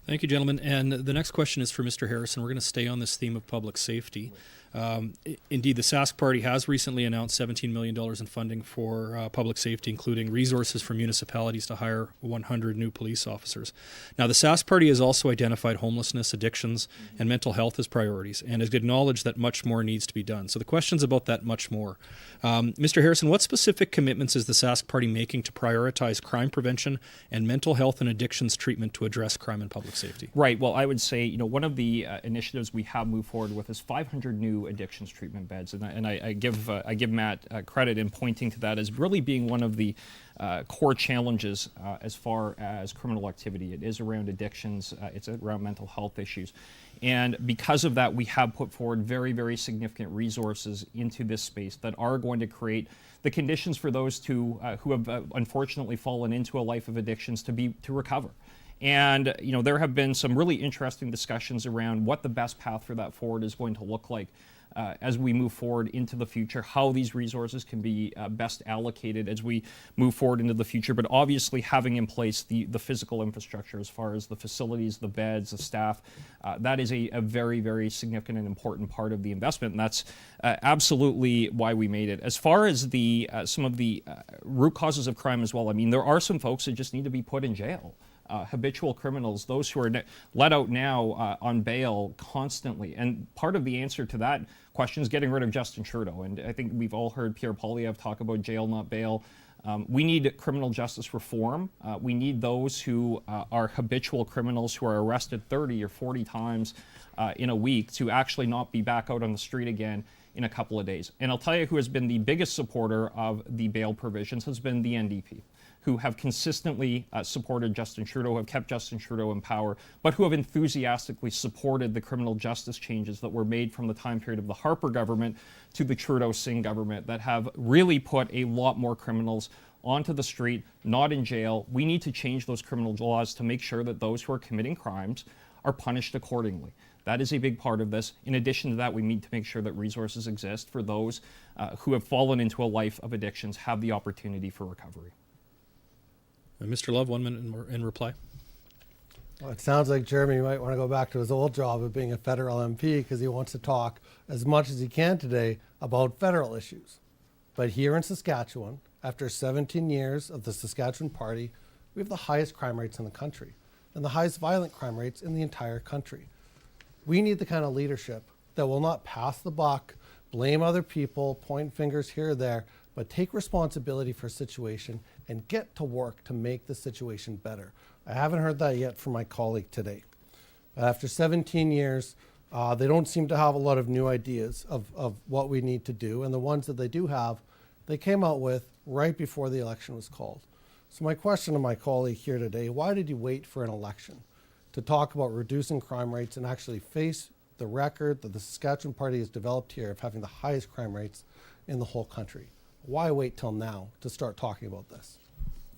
S3: Thank you, gentlemen. And the next question is for Mr. Harrison. We're going to stay on this theme of public safety. Indeed, the Sask Party has recently announced $17 million in funding for public safety, including resources for municipalities to hire 100 new police officers. Now, the Sask Party has also identified homelessness, addictions, and mental health as priorities, and has acknowledged that much more needs to be done. So the question's about that much more. Mr. Harrison, what specific commitments is the Sask Party making to prioritize crime prevention and mental health and addictions treatment to address crime and public safety?
S5: Right. Well, I would say, one of the initiatives we have moved forward with is 500 new addictions treatment beds, and I give Matt credit in pointing to that as really being one of the core challenges as far as criminal activity. It is around addictions. It's around mental health issues. And because of that, we have put forward very, very significant resources into this space that are going to create the conditions for those who have unfortunately fallen into a life of addictions to recover. And there have been some really interesting discussions around what the best path for that forward is going to look like as we move forward into the future, how these resources can be best allocated as we move forward into the future. But obviously having in place the physical infrastructure as far as the facilities, the beds, the staff, that is a very, very significant and important part of the investment. And that's absolutely why we made it. As far as some of the root causes of crime as well, I mean, there are some folks that just need to be put in jail. Habitual criminals, those who are let out now on bail constantly. And part of the answer to that question is getting rid of Justin Trudeau. And I think we've all heard Pierre Poilievre talk about jail, not bail. We need criminal justice reform. We need those who are habitual criminals who are arrested 30 or 40 times in a week to actually not be back out on the street again in a couple of days. And I'll tell you who has been the biggest supporter of the bail provisions has been the NDP, who have consistently supported Justin Trudeau, have kept Justin Trudeau in power, but who have enthusiastically supported the criminal justice changes that were made from the time period of the Harper government to the Trudeau-Singh government that have really put a lot more criminals onto the street, not in jail. We need to change those criminal laws to make sure that those who are committing crimes are punished accordingly. That is a big part of this. In addition to that, we need to make sure that resources exist for those who have fallen into a life of addictions, have the opportunity for recovery.
S3: Mr. Love, 1 minute in reply.
S4: Well, it sounds like Jeremy might want to go back to his old job of being a federal MP because he wants to talk as much as he can today about federal issues. But here in Saskatchewan, after 17 years of the Saskatchewan Party, we have the highest crime rates in the country and the highest violent crime rates in the entire country. We need the kind of leadership that will not pass the buck, blame other people, point fingers here or there, but take responsibility for a situation and get to work to make the situation better. I haven't heard that yet from my colleague today. After 17 years, They don't seem to have a lot of new ideas of what we need to do. And the ones that they do have, they came out with right before the election was called. So my question to my colleague here today, why did you wait for an election to talk about reducing crime rates and actually face the record that the Saskatchewan Party has developed here of having the highest crime rates in the whole country? Why wait till now to start talking about this?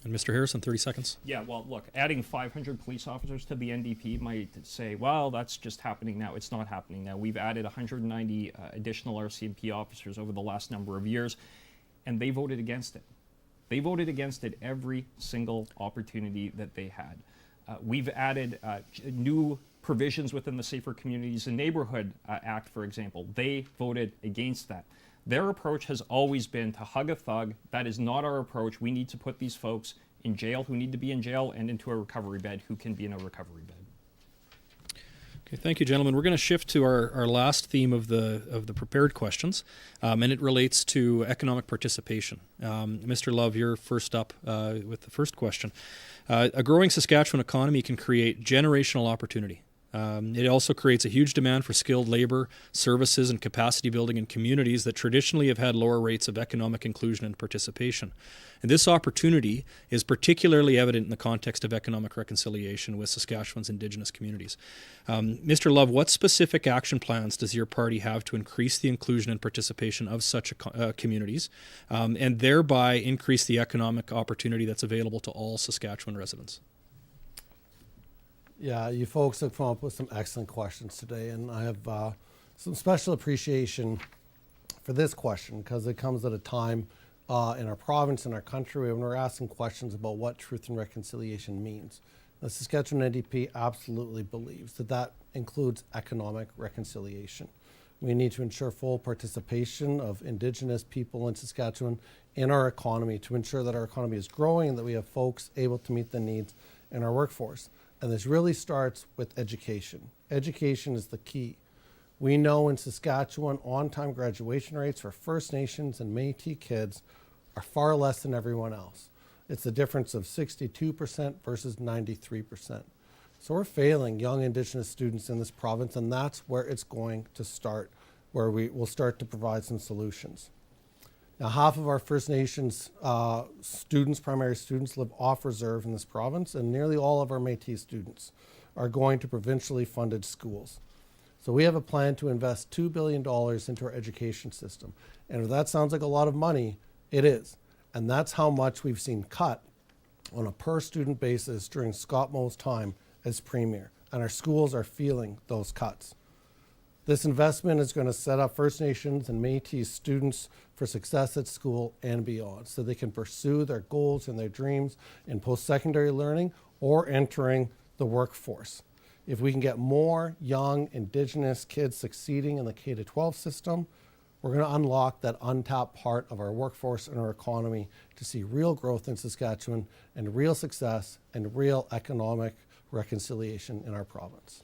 S3: And Mr. Harrison, 30 seconds.
S5: Yeah, well, look, adding 500 police officers to the NDP might say, well, that's just happening now. It's not happening now. We've added 190 additional RCMP officers over the last number of years, and they voted against it. They voted against it every single opportunity that they had. We've added new provisions within the Safer Communities and Neighborhood Act, for example. They voted against that. Their approach has always been to hug a thug. That is not our approach. We need to put these folks in jail who need to be in jail and into a recovery bed who can be in a recovery bed.
S3: Okay, thank you, gentlemen. We're going to shift to our last theme of the prepared questions, and it relates to economic participation. Mr. Love, you're first up with the first question. A growing Saskatchewan economy can create generational opportunity. It also creates a huge demand for skilled labor, services, and capacity building in communities that traditionally have had lower rates of economic inclusion and participation. And this opportunity is particularly evident in the context of economic reconciliation with Saskatchewan's Indigenous communities. Mr. Love, what specific action plans does your party have to increase the inclusion and participation of such communities and thereby increase the economic opportunity that's available to all Saskatchewan residents?
S4: Yeah, you folks have come up with some excellent questions today, and I have some special appreciation for this question because it comes at a time in our province, in our country, when we're asking questions about what truth and reconciliation means. The Saskatchewan NDP absolutely believes that that includes economic reconciliation. We need to ensure full participation of Indigenous people in Saskatchewan in our economy to ensure that our economy is growing and that we have folks able to meet the needs in our workforce. And this really starts with education. Education is the key. We know in Saskatchewan, on-time graduation rates for First Nations and Métis kids are far less than everyone else. It's a difference of 62% versus 93%. So we're failing young Indigenous students in this province, and that's where it's going to start, where we will start to provide some solutions. Now, half of our First Nations students, primary students, live off reserve in this province, and nearly all of our Métis students are going to provincially funded schools. So we have a plan to invest $2 billion into our education system. And if that sounds like a lot of money, it is. And that's how much we've seen cut on a per student basis during Scott Moe's time as Premier. And our schools are feeling those cuts. This investment is going to set up First Nations and Métis students for success at school and beyond, so they can pursue their goals and their dreams in post-secondary learning or entering the workforce. If we can get more young Indigenous kids succeeding in the K-12 system, we're going to unlock that untapped part of our workforce and our economy to see real growth in Saskatchewan and real success and real economic reconciliation in our province.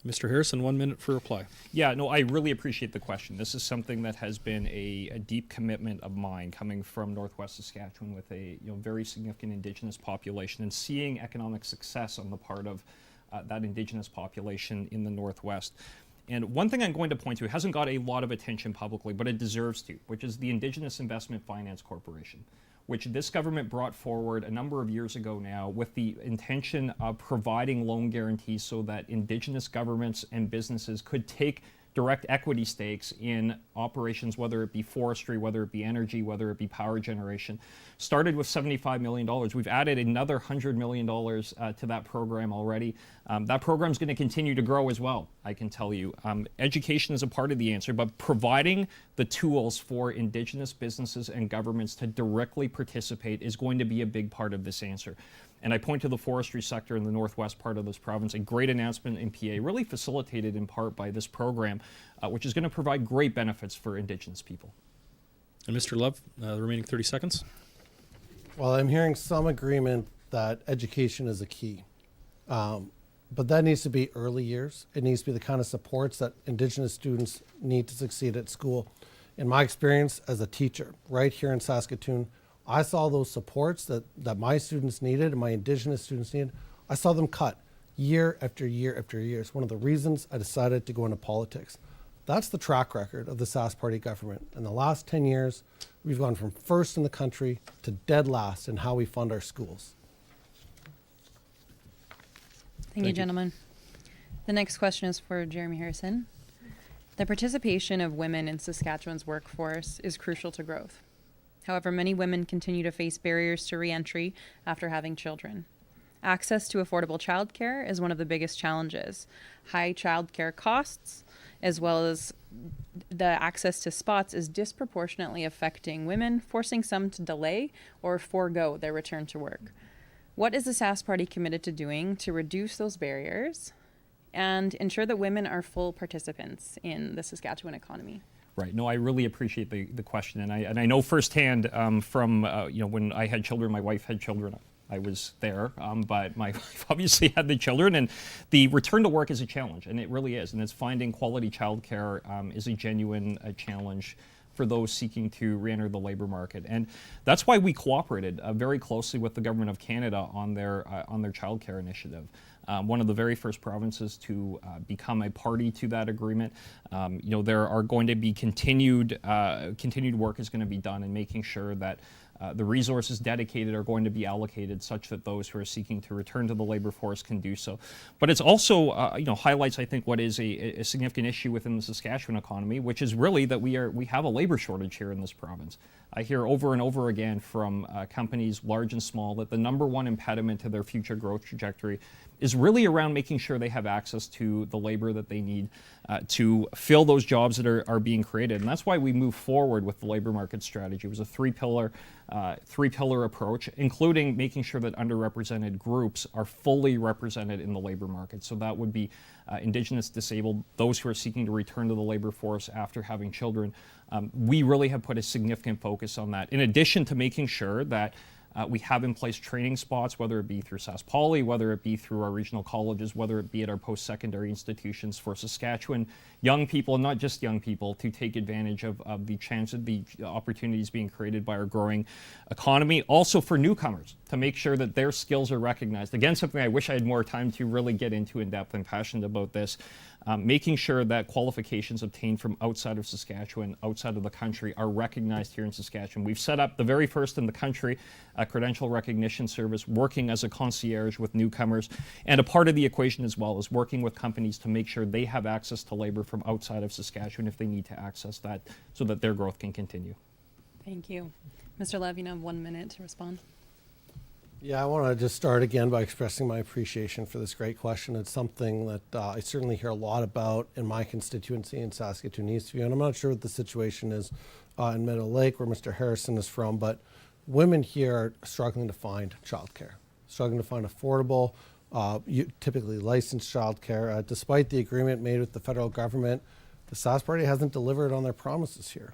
S3: Mr. Harrison, 1 minute for reply.
S5: Yeah, no, I really appreciate the question. This is something that has been a deep commitment of mine, coming from Northwest Saskatchewan with a very significant Indigenous population and seeing economic success on the part of that Indigenous population in the Northwest. And one thing I'm going to point to, it hasn't got a lot of attention publicly, but it deserves to, which is the Indigenous Investment Finance Corporation, which this government brought forward a number of years ago now with the intention of providing loan guarantees so that Indigenous governments and businesses could take direct equity stakes in operations, whether it be forestry, whether it be energy, whether it be power generation. Started with $75 million. We've added another $100 million to that program already. That program is going to continue to grow as well, I can tell you. Education is a part of the answer, but providing the tools for Indigenous businesses and governments to directly participate is going to be a big part of this answer. And I point to the forestry sector in the northwest part of this province, a great announcement in PA, really facilitated in part by this program, which is going to provide great benefits for Indigenous people.
S3: And Mr. Love, the remaining 30 seconds.
S4: Well, I'm hearing some agreement that education is a key. But that needs to be early years. It needs to be the kind of supports that Indigenous students need to succeed at school. In my experience as a teacher right here in Saskatoon, I saw those supports that my students needed and my Indigenous students needed. I saw them cut year after year after year. It's one of the reasons I decided to go into politics. That's the track record of the Sask Party government. In the last 10 years, we've gone from first in the country to dead last in how we fund our schools.
S6: Thank you, gentlemen. The next question is for Jeremy Harrison. The participation of women in Saskatchewan's workforce is crucial to growth. However, many women continue to face barriers to re-entry after having children. Access to affordable childcare is one of the biggest challenges. High childcare costs, as well as the access to spots, is disproportionately affecting women, forcing some to delay or forego their return to work. What is the Sask Party committed to doing to reduce those barriers and ensure that women are full participants in the Saskatchewan economy?
S5: Right. No, I really appreciate the question, and I know firsthand from when I had children, my wife had children. I was there, but my wife obviously had the children, and the return to work is a challenge, and it really is. And it's finding quality childcare is a genuine challenge for those seeking to re-enter the labor market, and that's why we cooperated very closely with the Government of Canada on their childcare initiative. One of the very first provinces to become a party to that agreement. There are going to be continued work is going to be done in making sure that the resources dedicated are going to be allocated such that those who are seeking to return to the labor force can do so. But it's also, highlights, I think, what is a significant issue within the Saskatchewan economy, which is really that we have a labor shortage here in this province. I hear over and over again from companies, large and small, that the number one impediment to their future growth trajectory is really around making sure they have access to the labor that they need to fill those jobs that are being created. And that's why we move forward with the labor market strategy. It was a three-pillar approach, including making sure that underrepresented groups are fully represented in the labor market. So that would be Indigenous, disabled, those who are seeking to return to the labor force after having children. We really have put a significant focus on that, in addition to making sure that we have in place training spots, whether it be through Sask Poly, whether it be through our regional colleges, whether it be at our post-secondary institutions for Saskatchewan young people, and not just young people, to take advantage of the opportunities being created by our growing economy. Also for newcomers, to make sure that their skills are recognized. Again, something I wish I had more time to really get into in depth. I'm passionate about this. Making sure that qualifications obtained from outside of Saskatchewan, outside of the country, are recognized here in Saskatchewan. We've set up the very first in the country credential recognition service, working as a concierge with newcomers. And a part of the equation as well is working with companies to make sure they have access to labor from outside of Saskatchewan if they need to access that, so that their growth can continue.
S6: Thank you. Mr. Lev, you have 1 minute to respond.
S4: Yeah, I want to just start again by expressing my appreciation for this great question. It's something that I certainly hear a lot about in my constituency in Saskatoon Eastview, and I'm not sure what the situation is in Meadow Lake, where Mr. Harrison is from, but women here are struggling to find childcare, struggling to find affordable, typically licensed childcare. Despite the agreement made with the federal government, the Sask Party hasn't delivered on their promises here.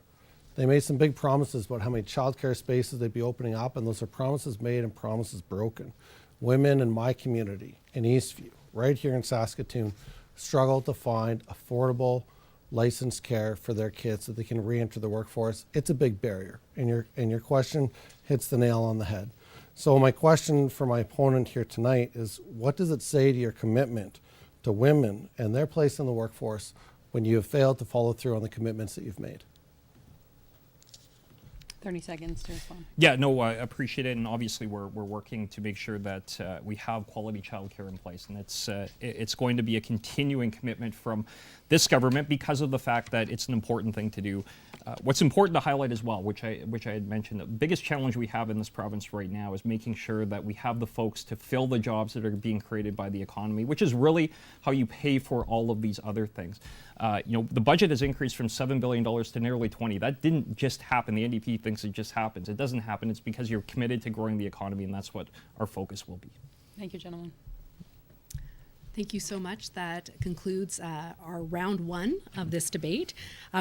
S4: They made some big promises about how many childcare spaces they'd be opening up, and those are promises made and promises broken. Women in my community, in Eastview, right here in Saskatoon, struggle to find affordable, licensed care for their kids so they can re-enter the workforce. It's a big barrier, and your question hits the nail on the head. So my question for my opponent here tonight is, what does it say to your commitment to women and their place in the workforce when you have failed to follow through on the commitments that you've made?
S6: 30 seconds to respond.
S5: Yeah, no, I appreciate it, and obviously we're working to make sure that we have quality childcare in place, and it's going to be a continuing commitment from this government because of the fact that it's an important thing to do. What's important to highlight as well, which I had mentioned, the biggest challenge we have in this province right now is making sure that we have the folks to fill the jobs that are being created by the economy, which is really how you pay for all of these other things. The budget has increased from $7 billion to nearly 20. That didn't just happen. The NDP thinks it just happens. It doesn't happen. It's because you're committed to growing the economy, and that's what our focus will be.
S6: Thank you, gentlemen.
S2: Thank you so much. That concludes our round one of this debate.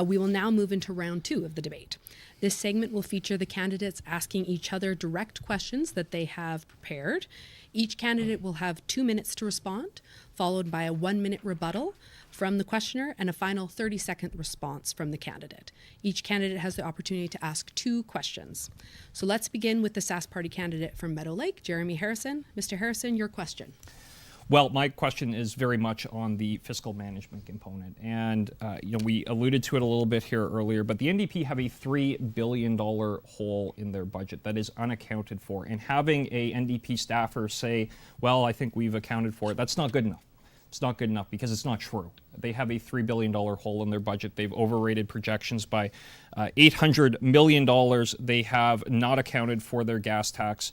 S2: We will now move into round two of the debate. This segment will feature the candidates asking each other direct questions that they have prepared. Each candidate will have 2 minutes to respond, followed by a 1-minute rebuttal from the questioner and a final 30-second response from the candidate. Each candidate has the opportunity to ask 2 questions. So let's begin with the Sask Party candidate from Meadow Lake, Jeremy Harrison. Mr. Harrison, your question.
S5: Well, my question is very much on the fiscal management component. And, we alluded to it a little bit here earlier, but the NDP have a $3 billion hole in their budget that is unaccounted for. And having a NDP staffer say, well, I think we've accounted for it, that's not good enough. It's not good enough because it's not true. They have a $3 billion hole in their budget. They've overrated projections by $800 million. They have not accounted for their gas tax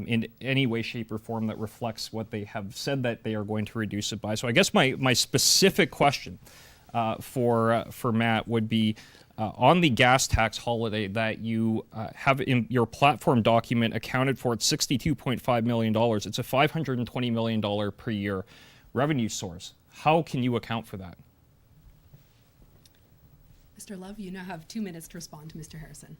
S5: in any way, shape, or form that reflects what they have said that they are going to reduce it by. So I guess my specific question for Matt would be on the gas tax holiday that you have in your platform document accounted for at $62.5 million. It's a $520 million per year revenue source. How can you account for that?
S2: Mr. Love, you now have 2 minutes to respond to Mr. Harrison.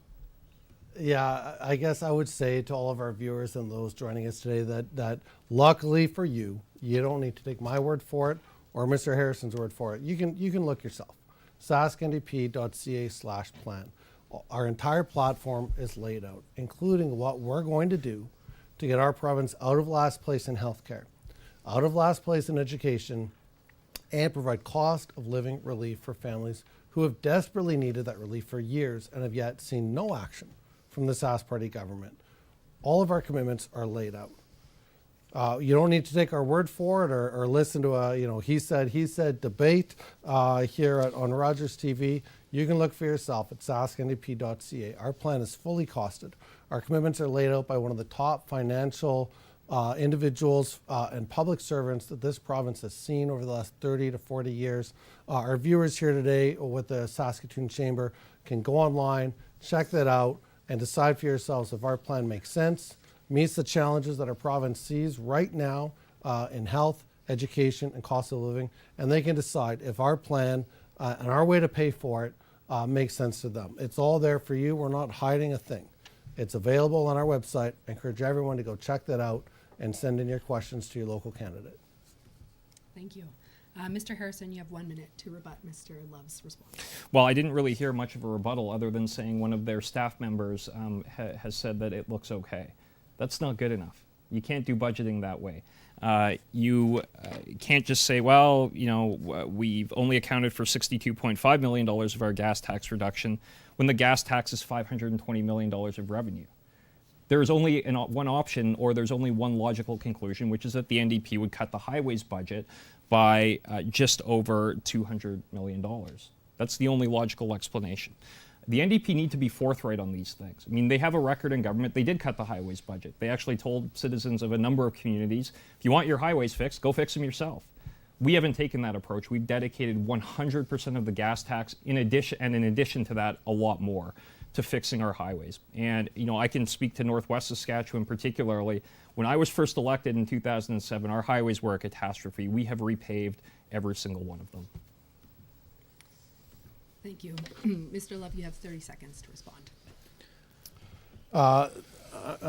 S4: Yeah, I guess I would say to all of our viewers and those joining us today that luckily for you, you don't need to take my word for it or Mr. Harrison's word for it. You can look yourself. saskndp.ca/plan. Our entire platform is laid out, including what we're going to do to get our province out of last place in healthcare, out of last place in education, and provide cost of living relief for families who have desperately needed that relief for years and have yet seen no action from the Sask Party government. All of our commitments are laid out. You don't need to take our word for it or listen to a he said debate here on Rogers TV. You can look for yourself at saskndp.ca. Our plan is fully costed. Our commitments are laid out by one of the top financial individuals and public servants that this province has seen over the last 30 to 40 years. Our viewers here today with the Saskatoon Chamber can go online, check that out, and decide for yourselves if our plan makes sense, meets the challenges that our province sees right now in health, education, and cost of living, and they can decide if our plan and our way to pay for it makes sense to them. It's all there for you. We're not hiding a thing. It's available on our website. I encourage everyone to go check that out and send in your questions to your local candidate.
S2: Thank you. Mr. Harrison, you have 1 minute to rebut Mr. Love's response.
S5: Well, I didn't really hear much of a rebuttal other than saying one of their staff members has said that it looks okay. That's not good enough. You can't do budgeting that way. You can't just say, well, we've only accounted for $62.5 million of our gas tax reduction when the gas tax is $520 million of revenue. There is only one option, or there's only one logical conclusion, which is that the NDP would cut the highways budget by just over $200 million. That's the only logical explanation. The NDP need to be forthright on these things. I mean, they have a record in government. They did cut the highways budget. They actually told citizens of a number of communities, if you want your highways fixed, go fix them yourself. We haven't taken that approach. We've dedicated 100% of the gas tax, in addition to that, a lot more, to fixing our highways. And, I can speak to Northwest Saskatchewan particularly. When I was first elected in 2007, our highways were a catastrophe. We have repaved every single one of them.
S2: Thank you. Mr. Love, you have 30 seconds to respond.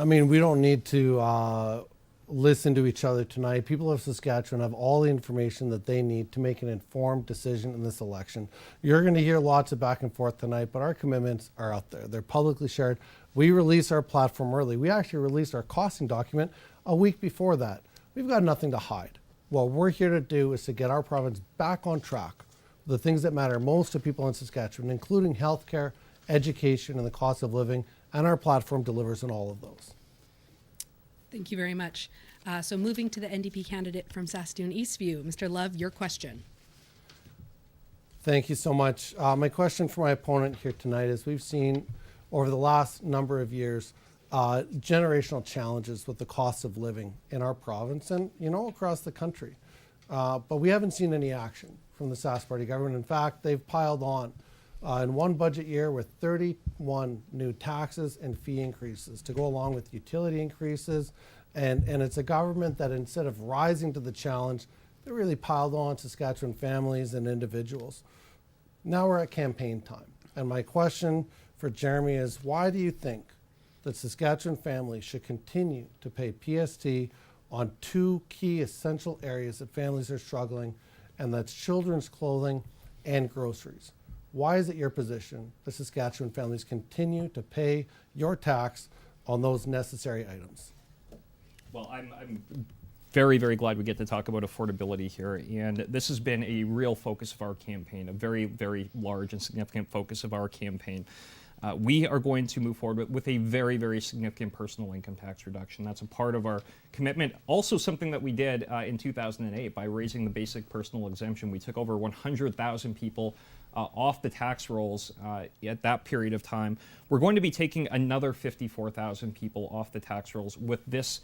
S4: We don't need to listen to each other tonight. People of Saskatchewan have all the information that they need to make an informed decision in this election. You're going to hear lots of back and forth tonight, but our commitments are out there. They're publicly shared. We release our platform early. We actually released our costing document a week before that. We've got nothing to hide. What we're here to do is to get our province back on track with the things that matter most to people in Saskatchewan, including healthcare, education, and the cost of living, and our platform delivers on all of those.
S2: Thank you very much. So moving to the NDP candidate from Saskatoon Eastview, Mr. Love, your question.
S4: Thank you so much. My question for my opponent here tonight is we've seen over the last number of years generational challenges with the cost of living in our province and across the country. But we haven't seen any action from the Sask Party government. In fact, they've piled on in one budget year with 31 new taxes and fee increases to go along with utility increases. And it's a government that instead of rising to the challenge, they really piled on Saskatchewan families and individuals. Now we're at campaign time. And my question for Jeremy is, why do you think that Saskatchewan families should continue to pay PST on two key essential areas that families are struggling, and that's children's clothing and groceries? Why is it your position that Saskatchewan families continue to pay your tax on those necessary items?
S5: Well, I'm very, very glad we get to talk about affordability here. And this has been a real focus of our campaign, a very, very large and significant focus of our campaign. We are going to move forward with a very, very significant personal income tax reduction. That's a part of our commitment. Also something that we did in 2008 by raising the basic personal exemption. We took over 100,000 people off the tax rolls at that period of time. We're going to be taking another 54,000 people off the tax rolls with this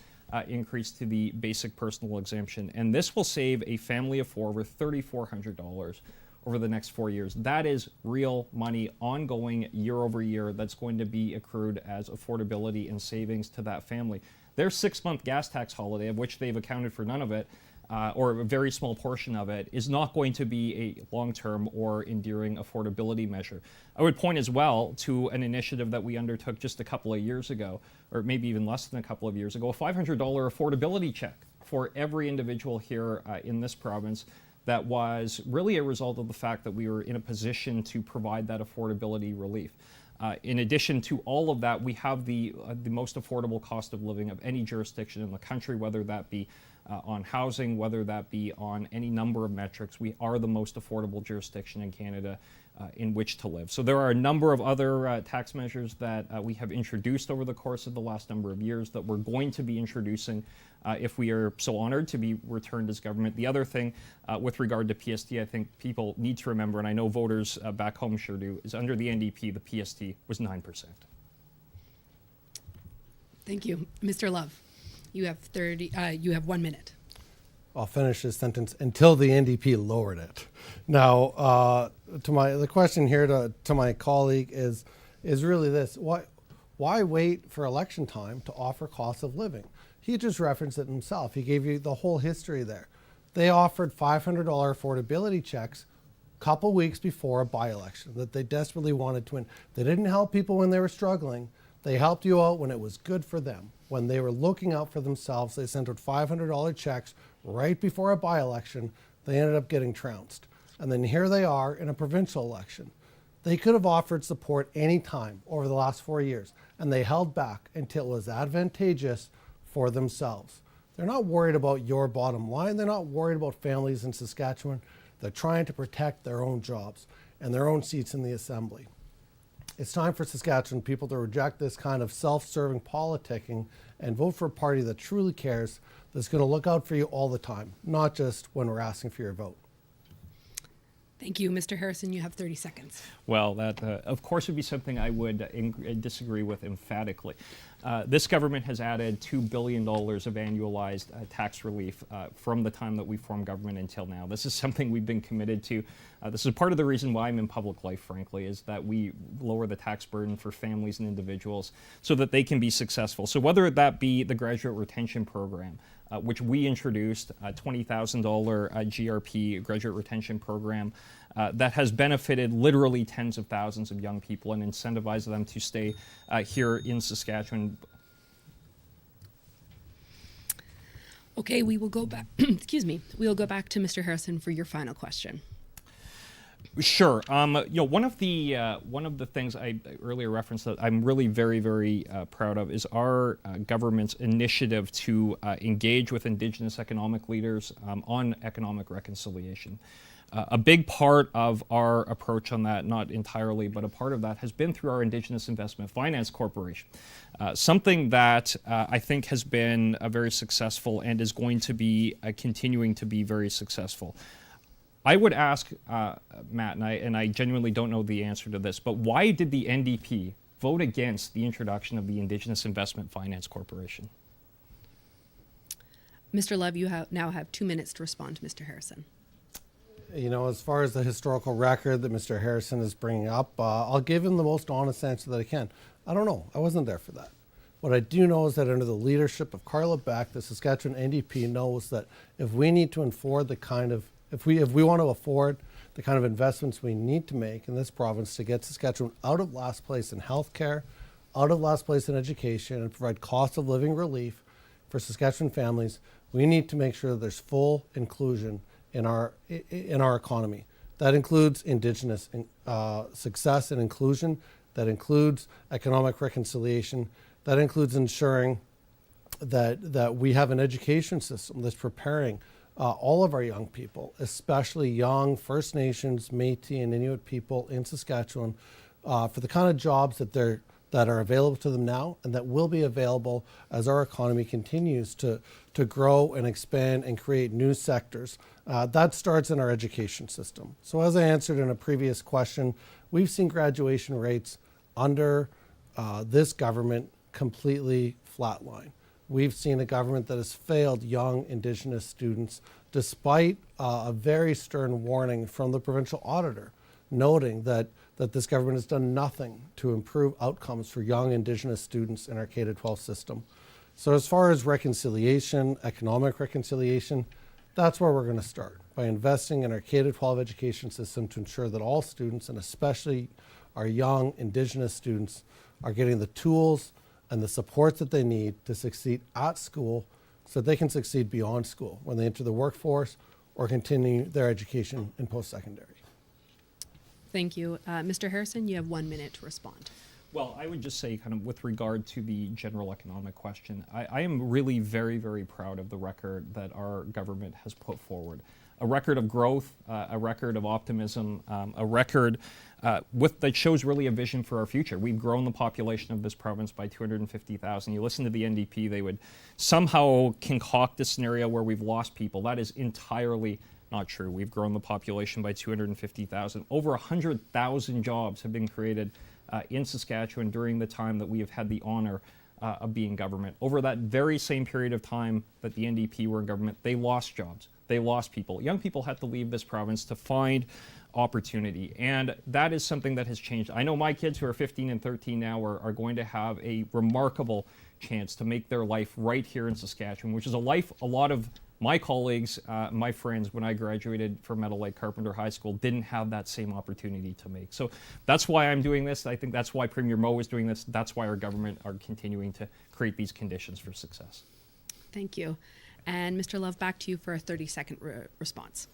S5: increase to the basic personal exemption. And this will save a family of four over $3,400 over the next 4 years. That is real money, ongoing, year over year, that's going to be accrued as affordability and savings to that family. Their 6-month gas tax holiday, of which they've accounted for none of it, or a very small portion of it, is not going to be a long-term or enduring affordability measure. I would point as well to an initiative that we undertook just a couple of years ago, or maybe even less than a couple of years ago, a $500 affordability check for every individual here in this province. That was really a result of the fact that we were in a position to provide that affordability relief. In addition to all of that, we have the most affordable cost of living of any jurisdiction in the country, whether that be on housing, whether that be on any number of metrics. We are the most affordable jurisdiction in Canada in which to live. So there are a number of other tax measures that we have introduced over the course of the last number of years that we're going to be introducing if we are so honored to be returned as government. The other thing with regard to PST, I think people need to remember, and I know voters back home sure do, is under the NDP, the PST was 9%.
S2: Thank you. Mr. Love, you have 1 minute.
S4: I'll finish this sentence until the NDP lowered it. Now, the question here to my colleague is really this: why wait for election time to offer cost of living? He just referenced it himself. He gave you the whole history there. They offered $500 affordability checks a couple weeks before a by-election that they desperately wanted to win. They didn't help people when they were struggling. They helped you out when it was good for them. When they were looking out for themselves, they sent out $500 checks right before a by-election. They ended up getting trounced. And then here they are in a provincial election. They could have offered support any time over the last 4 years, and they held back until it was advantageous for themselves. They're not worried about your bottom line. They're not worried about families in Saskatchewan. They're trying to protect their own jobs and their own seats in the Assembly. It's time for Saskatchewan people to reject this kind of self-serving politicking and vote for a party that truly cares, that's going to look out for you all the time, not just when we're asking for your vote.
S2: Thank you. Mr. Harrison, you have 30 seconds.
S5: Well, that, of course, would be something I would disagree with emphatically. This government has added $2 billion of annualized tax relief from the time that we formed government until now. This is something we've been committed to. This is part of the reason why I'm in public life, frankly, is that we lower the tax burden for families and individuals so that they can be successful. So whether that be the graduate retention program, which we introduced, a $20,000 GRP, graduate retention program, that has benefited literally tens of thousands of young people and incentivized them to stay here in Saskatchewan.
S2: Okay, we will go back. Excuse me. We will go back to Mr. Harrison for your final question.
S5: Sure. One of the things I earlier referenced that I'm really very, very proud of is our government's initiative to engage with Indigenous economic leaders on economic reconciliation. A big part of our approach on that, not entirely, but a part of that has been through our Indigenous Investment Finance Corporation, something that I think has been very successful and is going to be continuing to be very successful. I would ask, Matt, and I genuinely don't know the answer to this, but why did the NDP vote against the introduction of the Indigenous Investment Finance Corporation?
S2: Mr. Love, you now have 2 minutes to respond to Mr. Harrison.
S4: You know, as far as the historical record that Mr. Harrison is bringing up, I'll give him the most honest answer that I can. I don't know. I wasn't there for that. What I do know is that under the leadership of Carla Beck, the Saskatchewan NDP knows that if we need to afford the kind of, if we want to afford the kind of investments we need to make in this province to get Saskatchewan out of last place in healthcare, out of last place in education, and provide cost of living relief for Saskatchewan families, we need to make sure that there's full inclusion in our economy. That includes Indigenous success and inclusion. That includes economic reconciliation. That includes ensuring that we have an education system that's preparing all of our young people, especially young First Nations, Métis, and Inuit people in Saskatchewan, for the kind of jobs that are available to them now and that will be available as our economy continues to grow and expand and create new sectors. That starts in our education system. So as I answered in a previous question, we've seen graduation rates under this government completely flatline. We've seen a government that has failed young Indigenous students despite a very stern warning from the provincial auditor, noting that this government has done nothing to improve outcomes for young Indigenous students in our K-12 system. So as far as reconciliation, economic reconciliation, that's where we're going to start, by investing in our K-12 education system to ensure that all students, and especially our young Indigenous students, are getting the tools and the support that they need to succeed at school so that they can succeed beyond school when they enter the workforce or continue their education in post-secondary.
S2: Thank you. Mr. Harrison, you have 1 minute to respond.
S5: Well, I would just say, kind of with regard to the general economic question, I am really very, very proud of the record that our government has put forward. A record of growth, a record of optimism, a record that shows really a vision for our future. We've grown the population of this province by 250,000. You listen to the NDP, they would somehow concoct a scenario where we've lost people. That is entirely not true. We've grown the population by 250,000. Over 100,000 jobs have been created in Saskatchewan during the time that we have had the honor of being government. Over that very same period of time that the NDP were in government, they lost jobs. They lost people. Young people had to leave this province to find opportunity. And that is something that has changed. I know my kids who are 15 and 13 now are going to have a remarkable chance to make their life right here in Saskatchewan, which is a life a lot of my colleagues, my friends, when I graduated from Meadow Lake Carpenter High School, didn't have that same opportunity to make. So that's why I'm doing this. I think that's why Premier Moe is doing this. That's why our government are continuing to create these conditions for success.
S2: Thank you. And Mr. Love, back to you for a 30-second response.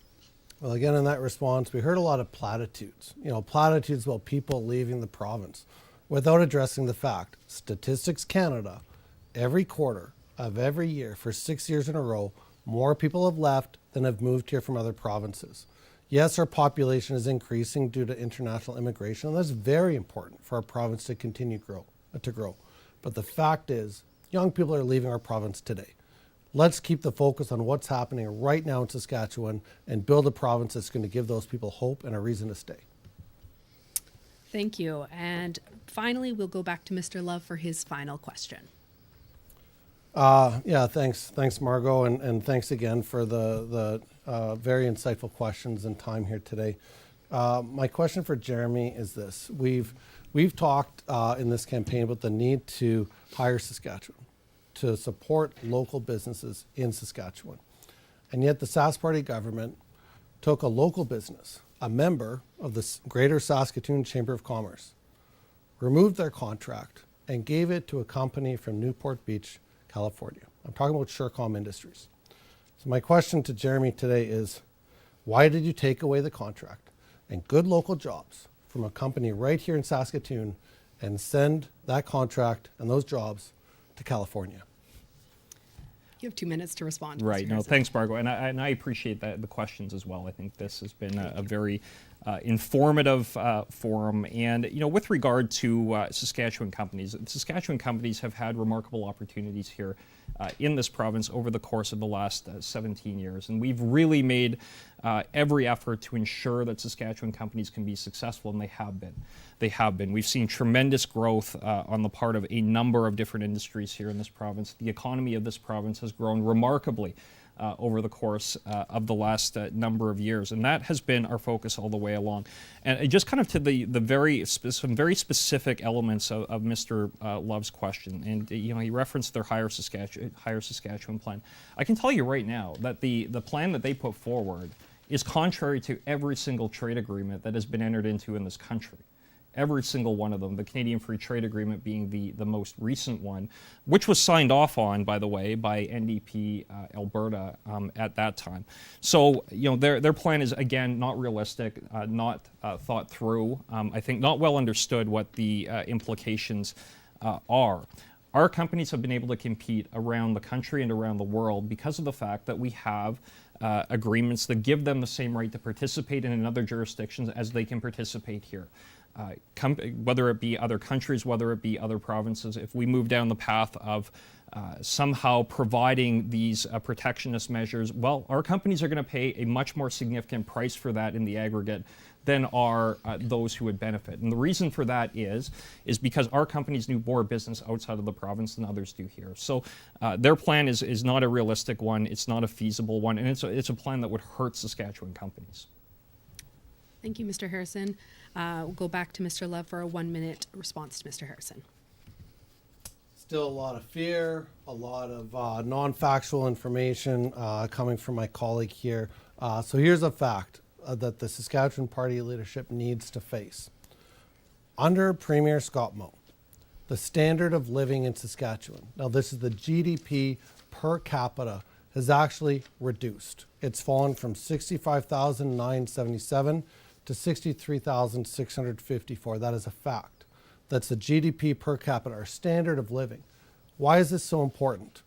S4: Well, again, in that response, we heard a lot of platitudes. Platitudes about people leaving the province without addressing the fact. Statistics Canada, every quarter of every year for 6 years in a row, more people have left than have moved here from other provinces. Yes, our population is increasing due to international immigration, and that's very important for our province to continue to grow. But the fact is, young people are leaving our province today. Let's keep the focus on what's happening right now in Saskatchewan and build a province that's going to give those people hope and a reason to stay.
S2: Thank you. And finally, we'll go back to Mr. Love for his final question.
S4: Thanks, Margot, and thanks again for the very insightful questions and time here today. My question for Jeremy is this: We've talked in this campaign about the need to hire Saskatchewan, to support local businesses in Saskatchewan, and yet the Sask Party government took a local business, a member of the Greater Saskatoon Chamber of Commerce, removed their contract, and gave it to a company from Newport Beach, California. I'm talking about Surecom Industries. So my question to Jeremy today is, why did you take away the contract and good local jobs from a company right here in Saskatoon and send that contract and those jobs to California?
S2: You have 2 minutes to respond.
S5: Right.
S2: Mr.
S5: No,
S2: Harrison.
S5: thanks, Margot. And I appreciate the questions as well. I think this has been a very informative forum. And, with regard to Saskatchewan companies have had remarkable opportunities here in this province over the course of the last 17 years. And we've really made every effort to ensure that Saskatchewan companies can be successful, and they have been. We've seen tremendous growth on the part of a number of different industries here in this province. The economy of this province has grown remarkably over the course of the last number of years, and that has been our focus all the way along. And just kind of to some very specific elements of Mr. Love's question, and he referenced their Hire Saskatchewan plan. I can tell you right now that the plan that they put forward is contrary to every single trade agreement that has been entered into in this country. Every single one of them, the Canadian Free Trade Agreement being the most recent one, which was signed off on, by the way, by NDP Alberta at that time. So, their plan is, again, not realistic, not thought through. I think not well understood what the implications are. our companies have been able to compete around the country and around the world because of the fact that we have agreements that give them the same right to participate in other jurisdictions as they can participate here. Whether it be other countries, whether it be other provinces, if we move down the path of somehow providing these protectionist measures, well, our companies are going to pay a much more significant price for that in the aggregate than are those who would benefit. And the reason for that is because our companies do more business outside of the province than others do here. So their plan is not a realistic one, it's not a feasible one, and it's a plan that would hurt Saskatchewan companies.
S2: Thank you, Mr. Harrison. We'll go back to Mr. Love for a 1-minute response to Mr. Harrison.
S4: Still a lot of fear, a lot of non-factual information coming from my colleague here. So here's a fact that the Saskatchewan Party leadership needs to face. Under Premier Scott Moe, the standard of living in Saskatchewan, now this is the GDP per capita, has actually reduced. It's fallen from 65,977 to 63,654. That is a fact. That's the GDP per capita, our standard of living. Why is this so important?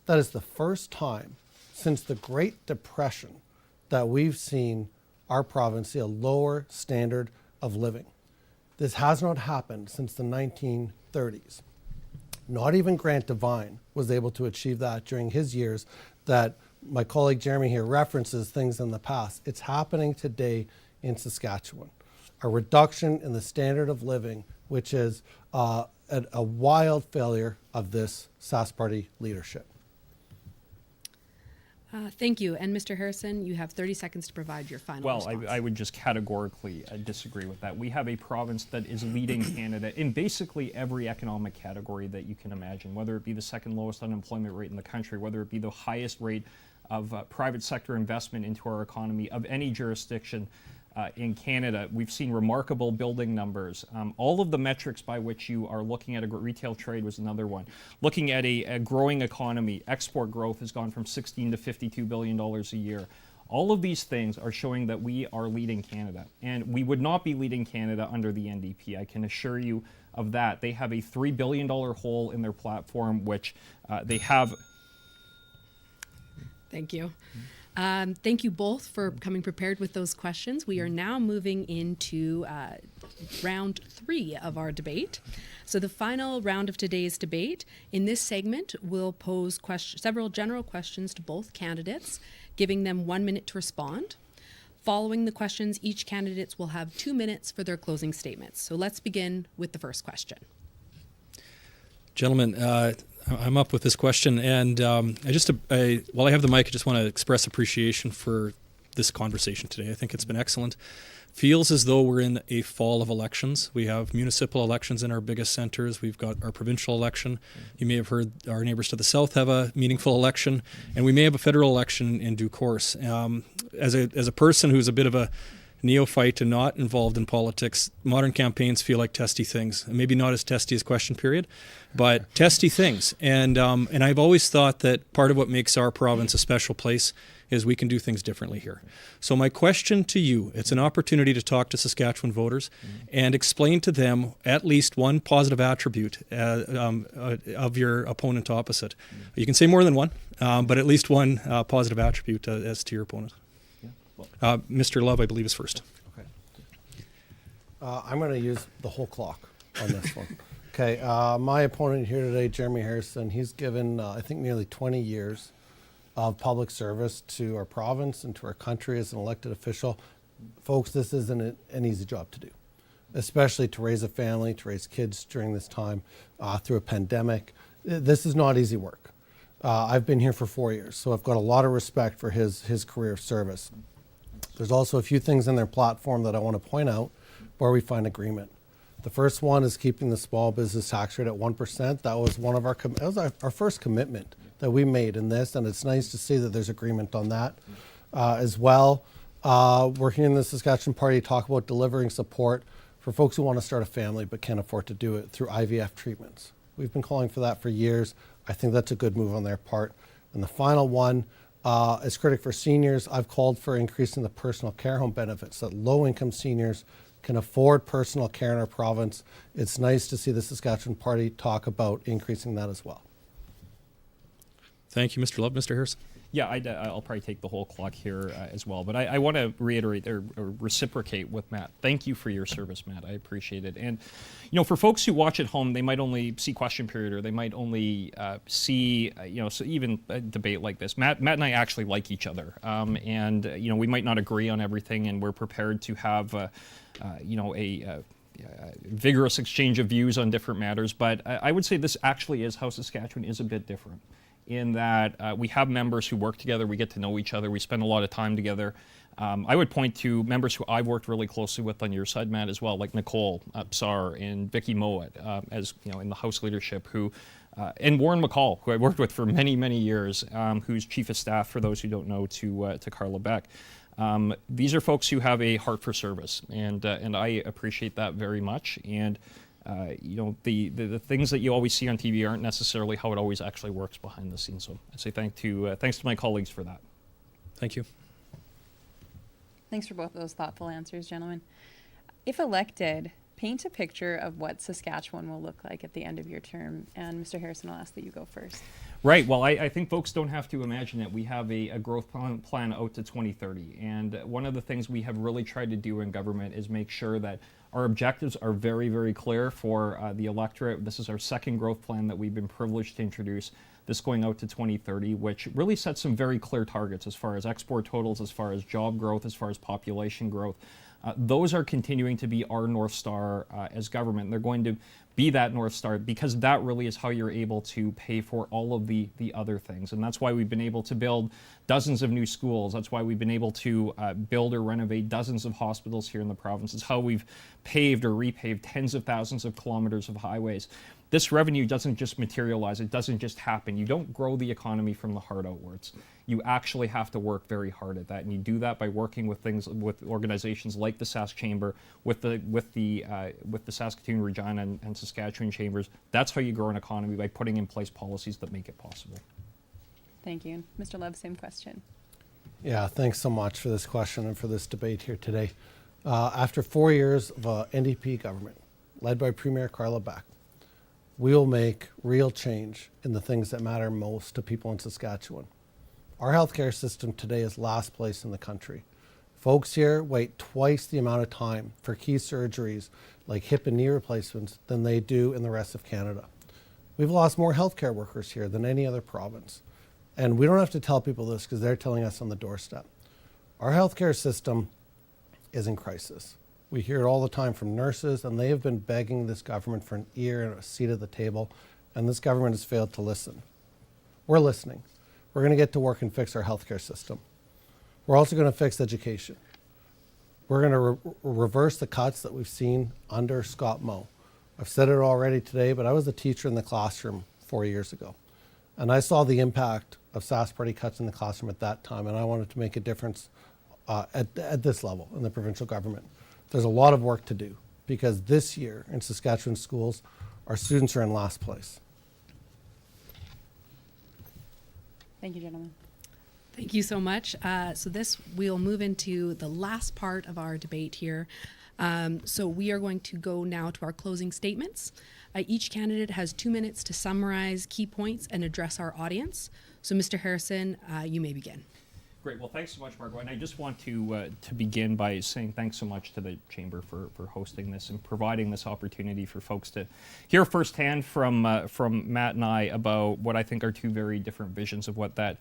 S4: That is the first time since the Great Depression that we've seen our province see a lower standard of living. This has not happened since the 1930s. Not even Grant Devine was able to achieve that during his years that my colleague Jeremy here references things in the past. It's happening today in Saskatchewan. A reduction in the standard of living, which is a wild failure of this Sask Party leadership.
S2: Thank you. And Mr. Harrison, you have 30 seconds to provide your final response.
S5: Well, I would just categorically disagree with that. We have a province that is leading Canada in basically every economic category that you can imagine, whether it be the second lowest unemployment rate in the country, whether it be the highest rate of private sector investment into our economy of any jurisdiction in Canada. We've seen remarkable building numbers. All of the metrics by which you are looking at retail trade was another one. Looking at a growing economy, export growth has gone from $16 to $52 billion a year. All of these things are showing that we are leading Canada. And we would not be leading Canada under the NDP. I can assure you of that. They have a $3 billion hole in their platform, which they have.
S2: Thank you. Thank you both for coming prepared with those questions. We are now moving into round 3 of our debate. So the final round of today's debate, in this segment, we'll pose several general questions to both candidates, giving them 1 minute to respond. Following the questions, each candidate will have 2 minutes for their closing statements. So let's begin with the first question.
S3: Gentlemen, I'm up with this question, and while I have the mic, I just want to express appreciation for this conversation today. I think it's been excellent. Feels as though we're in a fall of elections. We have municipal elections in our biggest centers. We've got our provincial election. You may have heard our neighbors to the south have a meaningful election, and we may have a federal election in due course. As a person who's a bit of a neophyte and not involved in politics, modern campaigns feel like testy things. Maybe not as testy as question period, but testy things. And I've always thought that part of what makes our province a special place is we can do things differently here. So my question to you, it's an opportunity to talk to Saskatchewan voters and explain to them at least one positive attribute of your opponent opposite. You can say more than one, but at least one positive attribute as to your opponent. Mr. Love, I believe, is first.
S4: Okay. I'm going to use the whole clock on this one. Okay. My opponent here today, Jeremy Harrison, he's given, I think, nearly 20 years of public service to our province and to our country as an elected official. Folks, this isn't an easy job to do, especially to raise a family, to raise kids during this time through a pandemic. This is not easy work. I've been here for 4 years, so I've got a lot of respect for his career of service. There's also a few things in their platform that I want to point out where we find agreement. The first one is keeping the small business tax rate at 1%. That was one of our first commitment that we made in this, and it's nice to see that there's agreement on that as well. Working in the Saskatchewan Party, talk about delivering support for folks who want to start a family but can't afford to do it through IVF treatments. We've been calling for that for years. I think that's a good move on their part. And the final one, as critic for seniors, I've called for increasing the personal care home benefits that low-income seniors can afford personal care in our province. It's nice to see the Saskatchewan Party talk about increasing that as well.
S3: Thank you, Mr. Love. Mr. Harrison.
S5: Yeah, I'll probably take the whole clock here as well. But I want to reiterate or reciprocate with Matt. Thank you for your service, Matt. I appreciate it. And, for folks who watch at home, they might only see question period, or they might only see, so even a debate like this. Matt and I actually like each other. And we might not agree on everything, and we're prepared to have, a vigorous exchange of views on different matters. But I would say this actually is how Saskatchewan is a bit different, in that we have members who work together, we get to know each other, we spend a lot of time together. I would point to members who I've worked really closely with on your side, Matt, as well, like Nicole Psar and Vicky Mowat, as in the House leadership, and Warren McCall, who I worked with for many, many years, who's chief of staff, for those who don't know, to Carla Beck. These are folks who have a heart for service, and I appreciate that very much. And the things that you always see on TV aren't necessarily how it always actually works behind the scenes. So I say thanks to my colleagues for that.
S3: Thank you.
S6: Thanks for both of those thoughtful answers, gentlemen. If elected, paint a picture of what Saskatchewan will look like at the end of your term. And Mr. Harrison, I'll ask that you go first.
S5: Right. Well, I think folks don't have to imagine it. We have a growth plan out to 2030. And one of the things we have really tried to do in government is make sure that our objectives are very, very clear for the electorate. This is our second growth plan that we've been privileged to introduce, this going out to 2030, which really sets some very clear targets as far as export totals, as far as job growth, as far as population growth. Those are continuing to be our North Star as government. They're going to be that North Star because that really is how you're able to pay for all of the other things. And that's why we've been able to build dozens of new schools. That's why we've been able to build or renovate dozens of hospitals here in the province. It's how we've paved or repaved tens of thousands of kilometers of highways. This revenue doesn't just materialize. It doesn't just happen. You don't grow the economy from the heart outwards. You actually have to work very hard at that, and you do that by working with organizations like the Sask Chamber, with the Saskatoon, Regina, and Saskatchewan chambers. That's how you grow an economy, by putting in place policies that make it possible.
S6: Thank you. Mr. Love, same question.
S4: Yeah, thanks so much for this question and for this debate here today. After 4 years of NDP government, led by Premier Carla Beck, we will make real change in the things that matter most to people in Saskatchewan. Our healthcare system today is last place in the country. Folks here wait twice the amount of time for key surgeries like hip and knee replacements than they do in the rest of Canada. We've lost more healthcare workers here than any other province. And we don't have to tell people this because they're telling us on the doorstep. Our healthcare system is in crisis. We hear it all the time from nurses, and they have been begging this government for an ear and a seat at the table, and this government has failed to listen. We're listening. We're going to get to work and fix our healthcare system. We're also going to fix education. We're going to reverse the cuts that we've seen under Scott Moe. I've said it already today, but I was a teacher in the classroom 4 years ago, and I saw the impact of Sask Party cuts in the classroom at that time, and I wanted to make a difference at this level in the provincial government. There's a lot of work to do because this year in Saskatchewan schools, our students are in last place.
S6: Thank you, gentlemen.
S2: Thank you so much. We'll move into the last part of our debate here. So we are going to go now to our closing statements. Each candidate has 2 minutes to summarize key points and address our audience. So Mr. Harrison, you may begin.
S5: Great. Well, thanks so much, Margot. And I just want to begin by saying thanks so much to the Chamber for hosting this and providing this opportunity for folks to hear firsthand from Matt and I about what I think are two very different visions of what that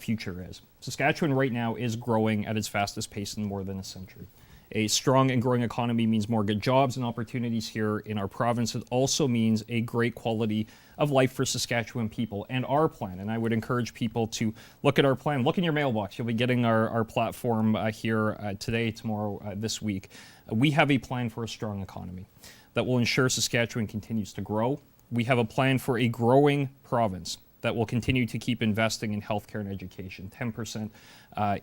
S5: future is. Saskatchewan right now is growing at its fastest pace in more than a century. A strong and growing economy means more good jobs and opportunities here in our province. It also means a great quality of life for Saskatchewan people and our plan. And I would encourage people to look at our plan. Look in your mailbox. You'll be getting our platform here today, tomorrow, this week. We have a plan for a strong economy that will ensure Saskatchewan continues to grow. We have a plan for a growing province that will continue to keep investing in healthcare and education. 10%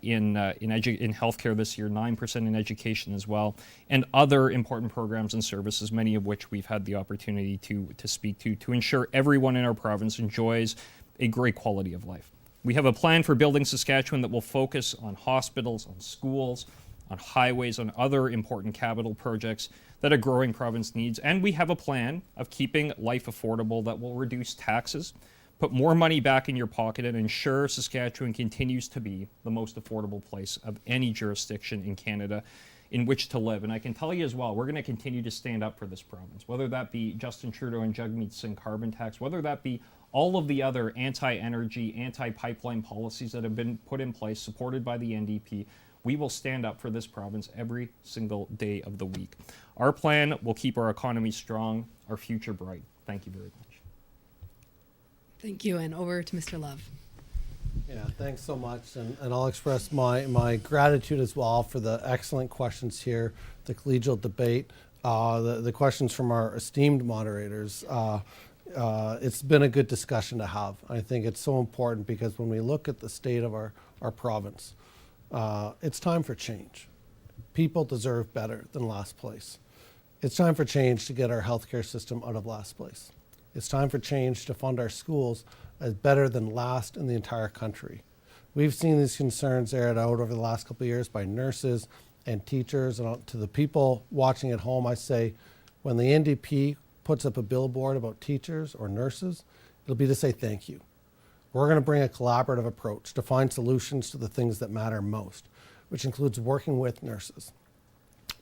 S5: in healthcare this year, 9% in education as well, and other important programs and services, many of which we've had the opportunity to speak to ensure everyone in our province enjoys a great quality of life. We have a plan for building Saskatchewan that will focus on hospitals, on schools, on highways, on other important capital projects that a growing province needs. And we have a plan of keeping life affordable that will reduce taxes, put more money back in your pocket, and ensure Saskatchewan continues to be the most affordable place of any jurisdiction in Canada in which to live. And I can tell you as well, we're going to continue to stand up for this province, whether that be Justin Trudeau and Jagmeet Singh carbon tax, whether that be all of the other anti-energy, anti-pipeline policies that have been put in place, supported by the NDP. We will stand up for this province every single day of the week. Our plan will keep our economy strong, our future bright. Thank you very much.
S2: Thank you, and over to Mr. Love.
S4: Yeah, thanks so much. And I'll express my gratitude as well for the excellent questions here, the collegial debate, the questions from our esteemed moderators. It's been a good discussion to have. I think it's so important because when we look at the state of our province, it's time for change. People deserve better than last place. It's time for change to get our healthcare system out of last place. It's time for change to fund our schools as better than last in the entire country. We've seen these concerns aired out over the last couple of years by nurses and teachers. And to the people watching at home, I say, when the NDP puts up a billboard about teachers or nurses, it'll be to say thank you. We're going to bring a collaborative approach to find solutions to the things that matter most, which includes working with nurses,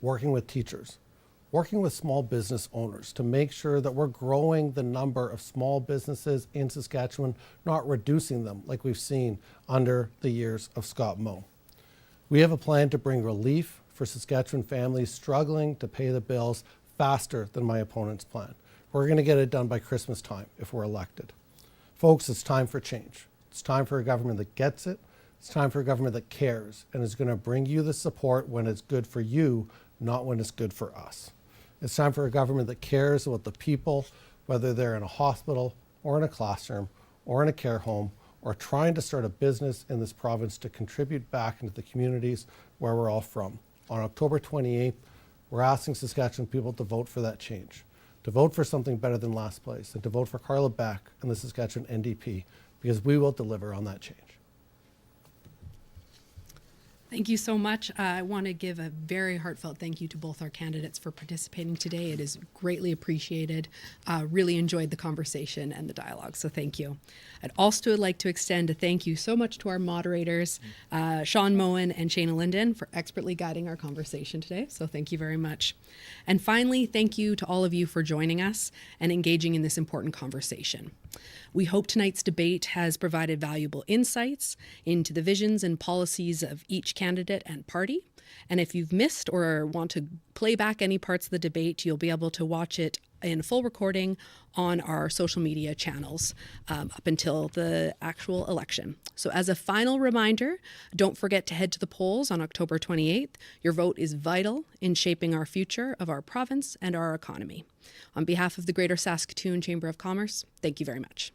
S4: working with teachers, working with small business owners to make sure that we're growing the number of small businesses in Saskatchewan, not reducing them like we've seen under the years of Scott Moe. We have a plan to bring relief for Saskatchewan families struggling to pay the bills faster than my opponent's plan. We're going to get it done by Christmas time if we're elected. Folks, it's time for change. It's time for a government that gets it. It's time for a government that cares and is going to bring you the support when it's good for you, not when it's good for us. It's time for a government that cares about the people, whether they're in a hospital or in a classroom or in a care home or trying to start a business in this province to contribute back into the communities where we're all from. On October 28th, we're asking Saskatchewan people to vote for that change, to vote for something better than last place, and to vote for Carla Beck and the Saskatchewan NDP, because we will deliver on that change.
S2: Thank you so much. I want to give a very heartfelt thank you to both our candidates for participating today. It is greatly appreciated. Really enjoyed the conversation and the dialogue, so thank you. I'd also like to extend a thank you so much to our moderators, Sean Moen and Shayna Linden, for expertly guiding our conversation today, so thank you very much. And finally, thank you to all of you for joining us and engaging in this important conversation. We hope tonight's debate has provided valuable insights into the visions and policies of each candidate and party. And if you've missed or want to play back any parts of the debate, you'll be able to watch it in full recording on our social media channels up until the actual election. So as a final reminder, don't forget to head to the polls on October 28th. Your vote is vital in shaping our future of our province and our economy. On behalf of the Greater Saskatoon Chamber of Commerce, thank you very much.